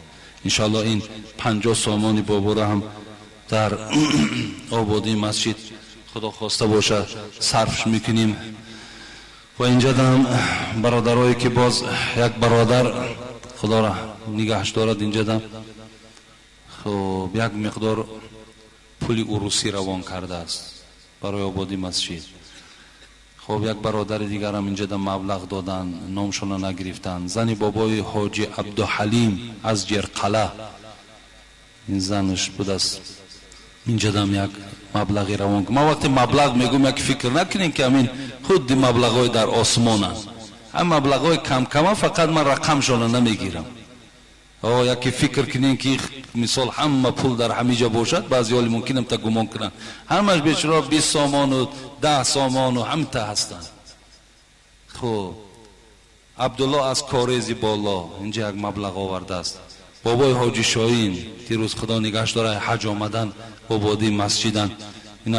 انشاءالله این 50 سامان بابا را هم در آبادی مسجد خدا خواسته باشد صرفش میکنیم. و اینجا هم برادرایی که باز یک برادر خدا را نگهش دارد، اینجا هم خب یک مقدار پولی عروسی روان کرده است برای آبادی مسجد. خب یک برادر دیگر هم اینجا مبلغ دادن، نامشون نگرفتن. زن بابای حاجی عبدالحلیم از جرقله، این زنش بود است، اینجا هم یک مبلغی روان. ما وقتی مبلغ میگم یک فکر نکنین که همین خود مبلغای در آسمان هست. هم مبلغای کم کم فقط من رقمشون نمیگیرم. یکی فکر کنین که مثال همه پول در همه جا باشد، بعضی حالی ممکنم تا گمان کنن همش بیچاره 20 سامان و 10 سامان و هم تا هستن. خب عبدالله از کاریزی بالا اینجا یک مبلغ آورده است. بابای حاجی شاهین دیروز خدا نگهش داره حج آمدن آبادی مسجدن، این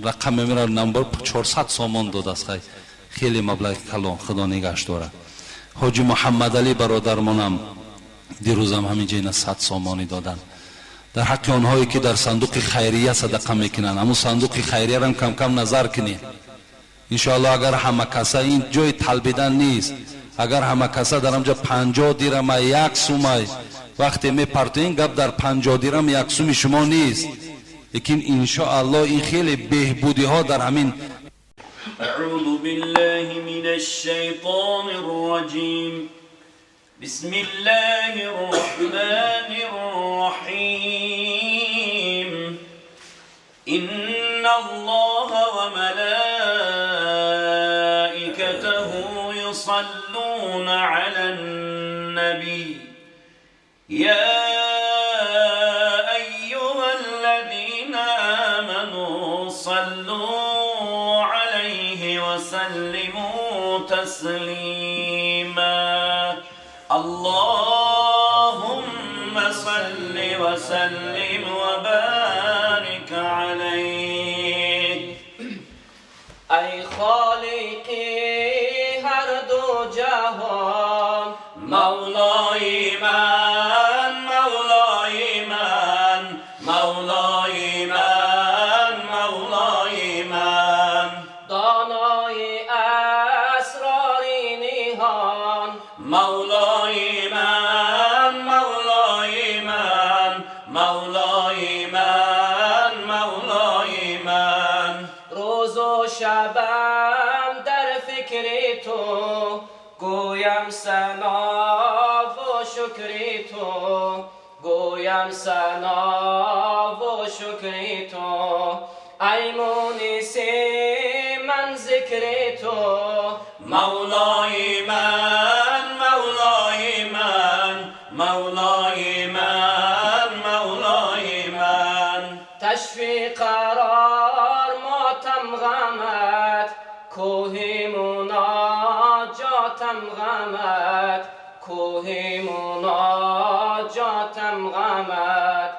رقم میره نمبر 400 سامان داده است. خیلی مبلغ کلان، خدا نگهش داره. حاجی محمد علی برادرمانم دیروز هم همینجا اینا 100 سامانی دادن. در حق آنهایی که در صندوق خیریه صدقه میکنن، همون صندوق خیریه را هم کم کم نظر کنید. انشاءالله اگر همه کسا، این جای طلبیدن نیست، اگر همه کسا در همجا 50 درم 1 سوم وقتی میپرتین گپ در 50 درم 1 سوم شما نیست، لیکن انشاءالله این خیلی بهبودی ها در همین. اعوذ بالله من الشیطان الرجیم. بسم الله الرحمن الرحيم. إن الله وملائكته يصلون على النبي يا أيها الذين آمنوا صلوا عليه وسلموا تسليما. اللهم صل وسلم وبارك عليه. ای خالقی هر دو جهان، مولای من مولای من مولای من. روز و شبم در فکر تو، گویم ثنا و شکر تو، گویم ثنا و شکر تو. ای مونس من ذکر تو، مولای من مولای من مولای من مولای من. تشفی قرار ماتم غمت، کوه مناجاتم غمت، کوه مناجاتم غمت.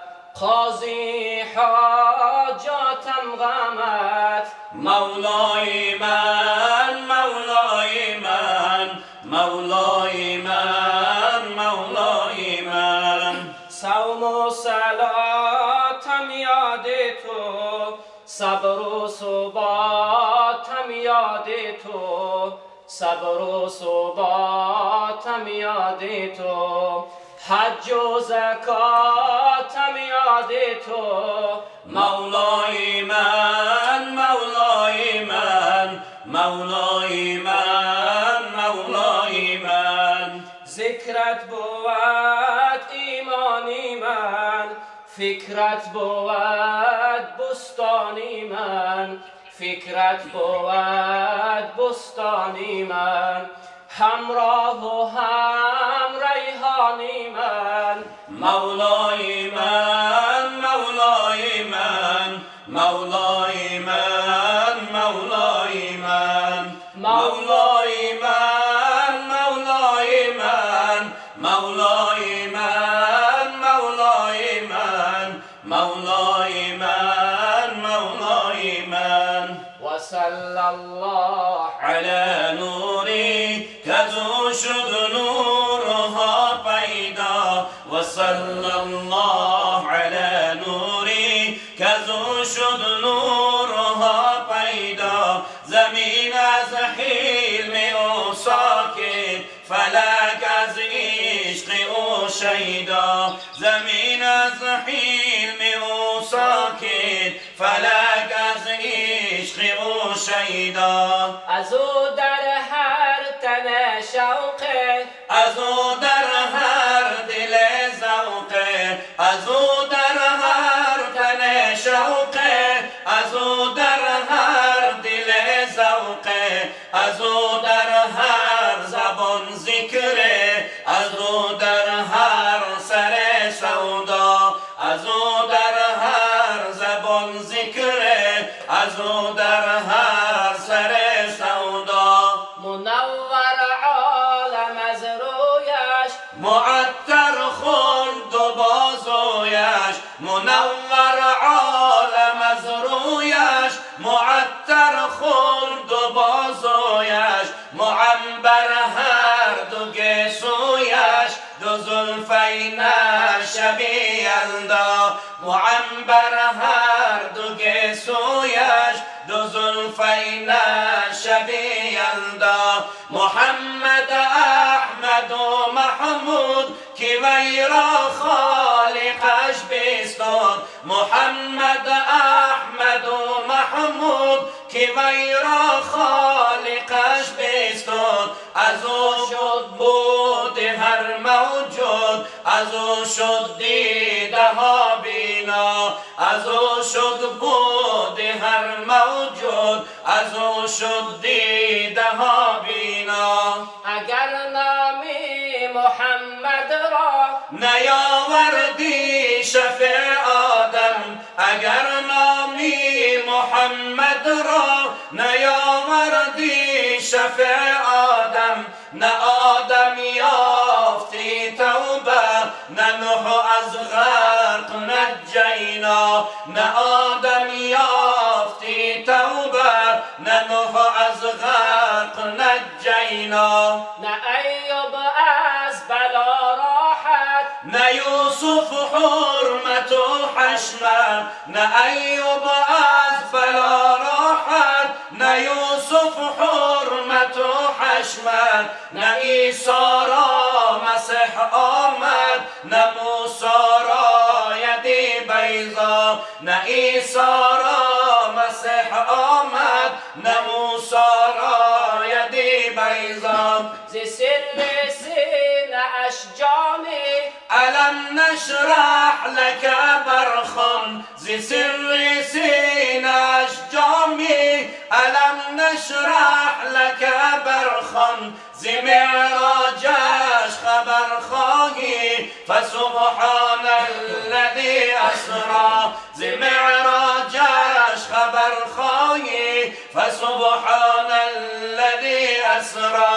قاضی حاجاتم غمت، مولای من مولای من مولای من مولای من. صوم و صلاتم یاد تو، صبر و ثباتم یاد تو، صبر و ثباتم یاد تو. حج و زکاتم یاد تو، مولای من مولای من مولای من مولای من. ذکرت بود ایمانی من، فکرت بود بستانی من، فکرت بود بستانی من. همراه و هم ریحانی من، مولای من مولای من مولای من مولای من. مولای من مولای من مولای من مولای من مولای من مولای من. و صلی الله علی نوری کزو شد نورها پیدا، و صلی الله علی نوری کزو شد نورها پیدا. زمین از حلم او ساکت، فلک از عشق او شیدا. زمین از حلم او ساکت، فلک از عشق او شیدا. از او در هر تن شوقه، از او در هر دل ذوقه، از او در هر تن شوقه، از او در هر دل ذوقه، از او در هر زبان ذکره، از او در هر سر سودا، از او در هر زبان ذکره، از او در هر سر سودا. منور عالم از رویش، معطر خلد و بازویش، منور عالم از رویش، معطر خلد و بازویش. معنبر هر دو گیسویش، دو زلفین شبیه یلدا. معنبر هر دو گیسویش، دو زلفین شبیه یلدا. محمد احمد و محمود که وی را خالقش بستاد. محمد احمد و محمود که وی را خالقش بستاد. از او شد بود هر موجود، از او شد دیده ها بینا. از او شد بود هر موجود، از او شد دیده ها بینا. اگر نامی محمد را نیاوردی شفیع آدم، اگر نامی محمد را نیاوردی شفیع آدم. نه آدم یافتی توبه، نه نوح از غرق نجینا. نه آدم یافتی توبه، نه نوح از غرق نجینا. نه ایوب از بلا راحت، نه یوسف حرمت و حشمت. نه ایوب از بلا راحت، نه یوسف حرمت و حشمت. نه عیسی را مسیح آمد، نه موسی را ید جینا، نه عیسی را مسیح آمد، نه موسی را یدی بیضا. ز سر سینه اش جامی علم نشرح لك برخان، ز سر سینه‌اش جامی علم نشرح لك برخان. ز معراجش خبر خواهی فسبحان الذی اسری، ز معراجش خبر خواهی فسبحان الذی اسری.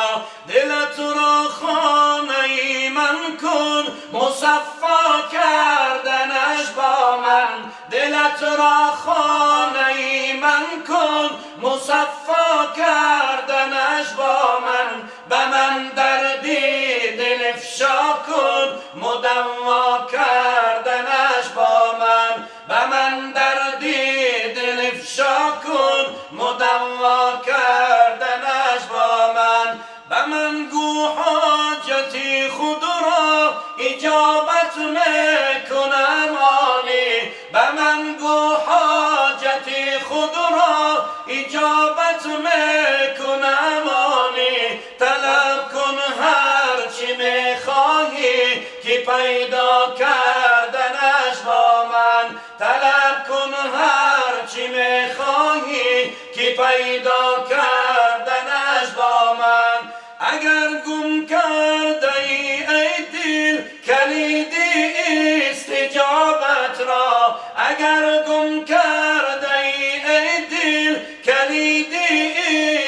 دلت را خانه من کن مصفا کردنش با من، دلت را خانه من کن مصفا کردنش با من. به من دردی دل افشا کن مدوا کردنش با من، به من دردی دل افشا کن مدوا کردنش با من. به من گو حاجتی خود را اجابت میکنم عالی، به من گو حاجتی خود را اجابت میکنم عالی. طلب کن هر چی میخواهی که پیدا کردنش با من، طلب کن هر چی میخواهی که پیدا کردنش با من. اگر گم کرده ای دل کلیدی استجابت را، اگر گم کرده ای دل کلیدی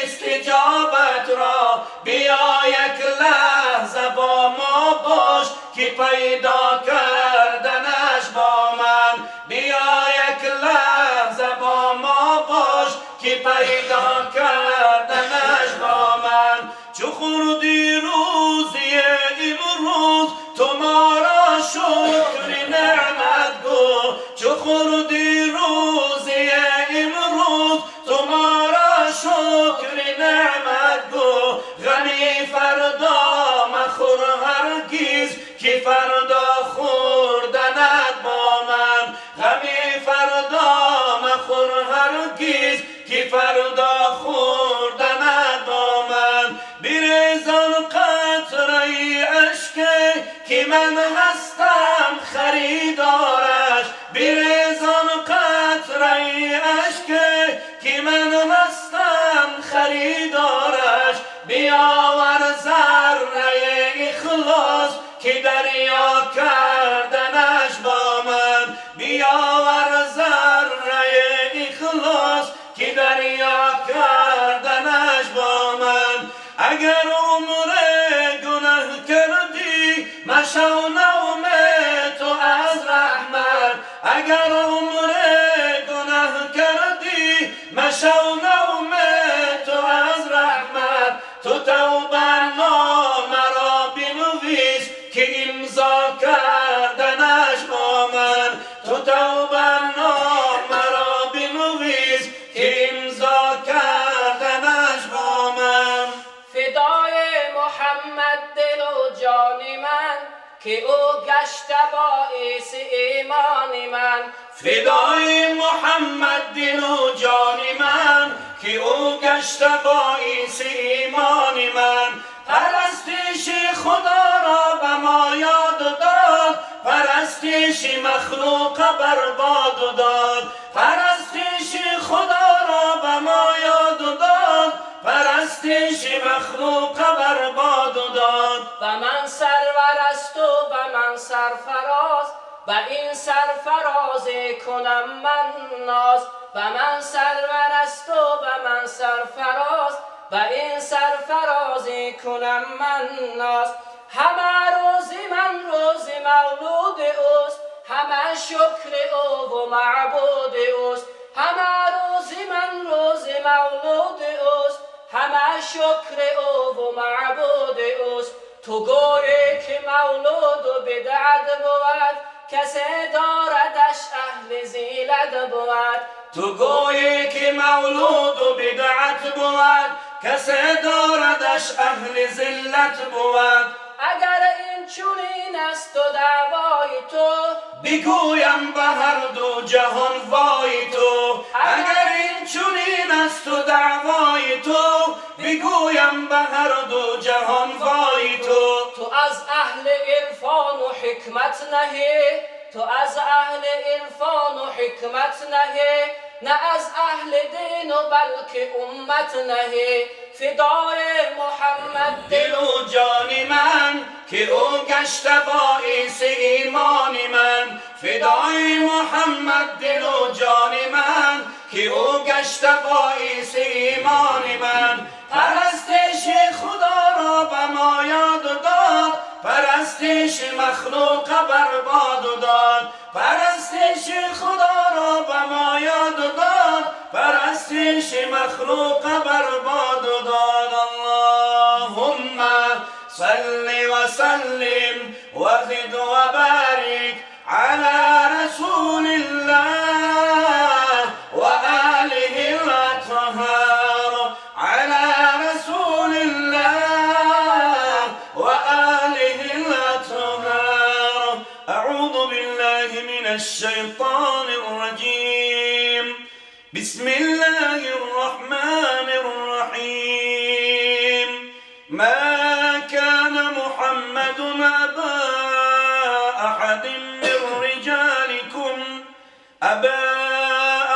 استجابت را. بیا یک لحظه با ما باش که پیدا کردنش با من، بیا یک لحظه با ما باش که پیدا کردنش با من. چو خوردی روزی امروز تو ما را شکر نعمت گو، چو خوردی روزی امروز تو ما را شکر نعمت گو. غمی فردا مخور هرگز که فردا خوردنت با من، غمی فردا مخور هرگز که فردا خوردنت با من. بریزان قطره اشک که من هستم خریدارش، بریزان قطره اشک که من هستم خریدارش. بیاور ذره اخلاص که دریا کردنش با من، بیاور ذره اخلاص که دریا کردنش با من. اگر عمر گناه کردی مشو نوم تو از رحمت، اگر عمر گناه کردی مشو نوم تو از رحمت. تو توبه نامه را بنویس که امضا کردنش با من، تو توبه نامه را بنویس که امضا کردنش با من. فدای محمد دل و جان من که او گشته باعث ایمان من، فدای محمد دل و جان من که او گشته باعث ایمان من. پرستش خدا را به ما یاد داد، پرستش مخلوق برباد داد، پرستش خدا را به ما یاد داد، پرستش مخلوق برباد داد. و من سرور است و به من سرفراز، و این سرفراز کنم من ناز. و من سرور است و به من سرفراز، و این سرفراز کنم من ناز. همه روز من روز مولود اوست، همه شکر او و معبود اوست. همه روز من روز مولود اوست، همه شکر او و معبود اوست. تو گویی که مولود و بدعت بود، کسی داردش اهل زیلت بود. تو گویی که مولود و بدعت بود، کسی داردش اهل ذلت بود. اگر این چنین است و دعوای تو بگویم به هر دو جهان وای تو. اگر این چنین است و دعوای تو، بگویم به هر دو جهان وای تو. تو از اهل عرفان و حکمت نهی، تو از اهل عرفان و حکمت نهی، نه از اهل دین و بلکه امت نهی. فدای محمد دل و جان من که او گشت باعث ایمان من. فدای محمد دل و جان من که او گشت باعث ایمان من. پرستش خدا را به ما یاد داد، پرستش مخلوق برباد داد. پرستش خدا را به ما یاد داد، پرستش مخلوق برباد داد. اللهم صل وسلم وزد وبارك على رسول الله وآله الأطهار، على رسول الله وآله الأطهار. أعوذ بالله من الشيطان الرجيم. بسم الله الرحمن الرحيم. ما كان محمد أبا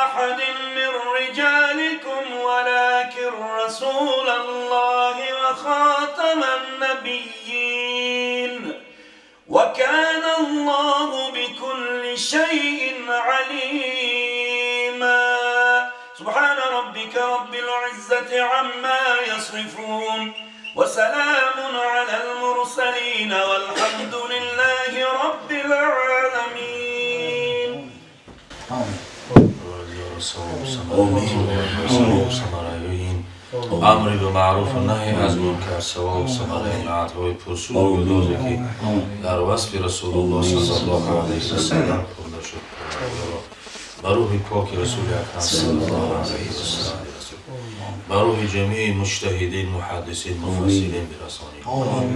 أحد من رجالكم ولكن رسول الله وخاتم النبيين، وكان الله بكل شيء عليما. سبحان ربك رب العزة عما يصفون، وسلام على المرسلين، والحمد لله رب العالمين. امر به معروف و نهی از منکر، ثواب ثمره نعت‌های پرسو و گدازی که در وصف رسول الله صلی الله علیه و سلم خونده شد بر روح پاک رسول اکرم صلی الله علیه و سلم، بر روح جمیع مجتهدین محدثین مفسرین برسانید،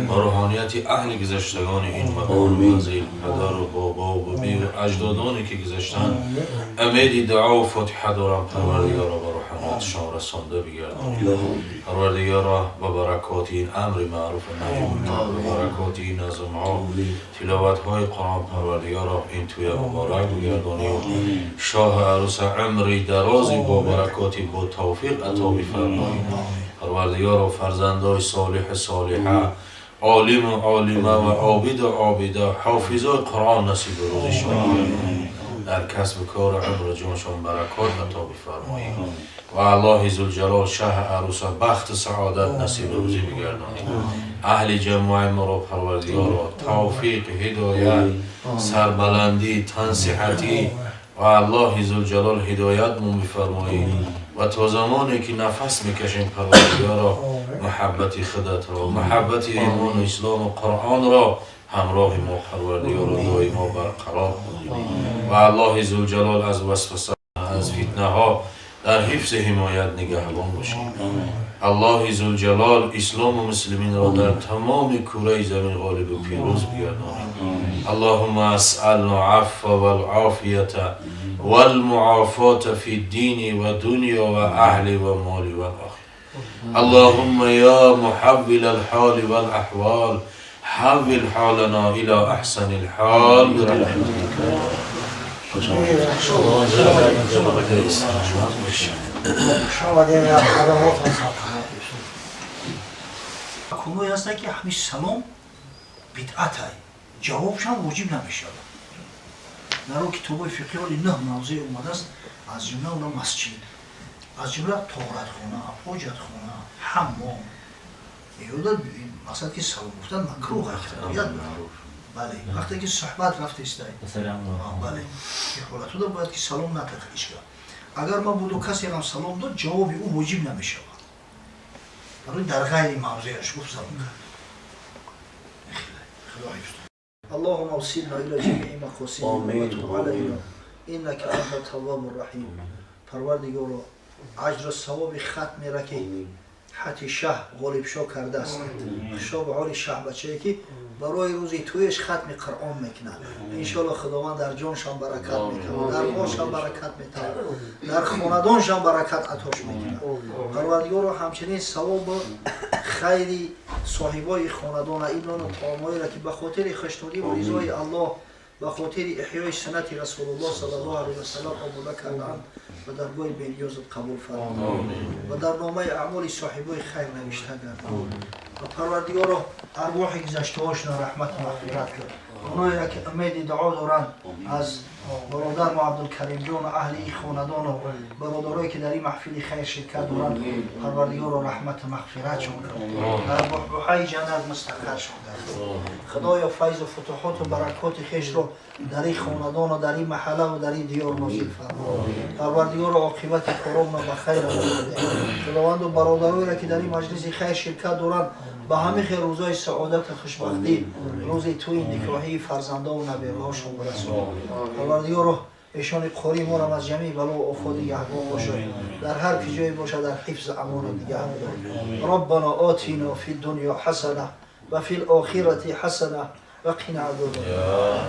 بر روحانیت اهل گذشتگان این مکان و زیر پدر و بابا و بی و اجدادانی که گذشتن. امیدی دعا و فتحه دارم پروردگارا و روحانیتشان رسانده بگردانید. پروردگارا و برکات این امر معروف و نهی منکر و برکات این نظم‌ها تلاوت های قرآن پروردگارا این توی مبارک بگردانید. شاه عروس عمری درازی با برکاتی با توفیق عطا بفرمایید. پروردگار و فرزندای صالح صالحه، عالم و عالمه و عابد و عابده، حافظای قرآن نصیب روزشان در کسب کار عمر جانشان برکات عطا بفرمایید. و الله ذوالجلال شه عروس بخت سعادت نصیب روزی بگردانید. اهل جمع ما را پروردگار توفیق، هدایت، سربلندی، تنصیحتی و الله ذوالجلال هدایت مون بفرمایید. و تا زمانی که نفس میکشیم پروردگارا محبت خودت را، محبت ایمان و اسلام و قرآن را همراه ما پروردگار و دعای ما برقرار کنید. و الله ذوالجلال از وسوسه، از فتنه ها در حفظ حمایت نگهبان باشید. الله ذوالجلال اسلام و مسلمین را در تمام کره زمین غالب و پیروز بگردانید. اللهم اسألنا عفو و العافیت و المعافات فی الدین و دنیا و اهل و مال و آخر. اللهم یا محول الحال و الاحوال حول حالنا الى احسن الحال برحمتك. کنوی هسته که همیش سلام بدعت های جوابش هم واجب نمیشه. در اون کتاب فقهی ولی نه موضوع اومده است، از جمله اونا مسجد، از جمله طهارت خانه، حاجت خانه، حمام. یاد مقصد که سلام گفتن مکروه است. بله، وقتی که صحبت رفته است. بله، که حالت رو باید که سلام نترکش کرد. اگر ما بودو کسی هم سلام داد جوابی او واجب نمیشه. برای در غیر موضوعش گفت سلام کرد. خدا حفظ. اللهم اوصلنا الى جميع مقاصدنا وتب علينا انك انت التواب الرحيم. پروردگارا اجر و ثواب ختم را که حتی شه غالب شو کرده است شو به حال شه بچه‌ای که برای روزی تویش ختم قرآن میکنه انشالله خداوند در جانشان برکت میکنه در مالشان برکت میکنه در خاندانشان برکت عطاش میکنه پروردگار رو همچنین ثواب خیری صاحبای خاندان اینا و تمامایی را که به خاطر خشنودی و رضای الله به خاطر احیای سنت رسول الله صلی الله علیه و سلم آماده کردند و در گوی بی‌نیازت قبول فرمود و در نامه اعمال صاحبای خیر نوشته گردید و پروردگار ارواح گذشته‌هاشون رحمت و مغفرت کرد اونایی را که امید دعا دارند از برادر ما عبدالکریم جان و اهل این خاندان و برادرایی که در این محفل خیر شرکت دارند پروردگار و رحمت و مغفرت شون کرد در بحبوحه جنت مستقر شون خدایا فیض و فتوحات و برکات خیش رو در این خاندان و در این محله و در این دیار نازل فرما پروردگار عاقبت کارام را به خیر بده خداوند و برادرایی را که در این مجلس خیر شرکت دارند به همه خیر روزای سعادت و خوشبختی روزی توی نکاحی فرزندان و نبیه‌هاشون برسون پروردگار ایشان قاری ما را از جمعی بلا و آفات نگهبان باشه در هر جایی باشه در حفظ امان و نگهدار ربنا آتینا فی الدنیا حسنه و فی الاخره حسنه و قنا عذاب النار.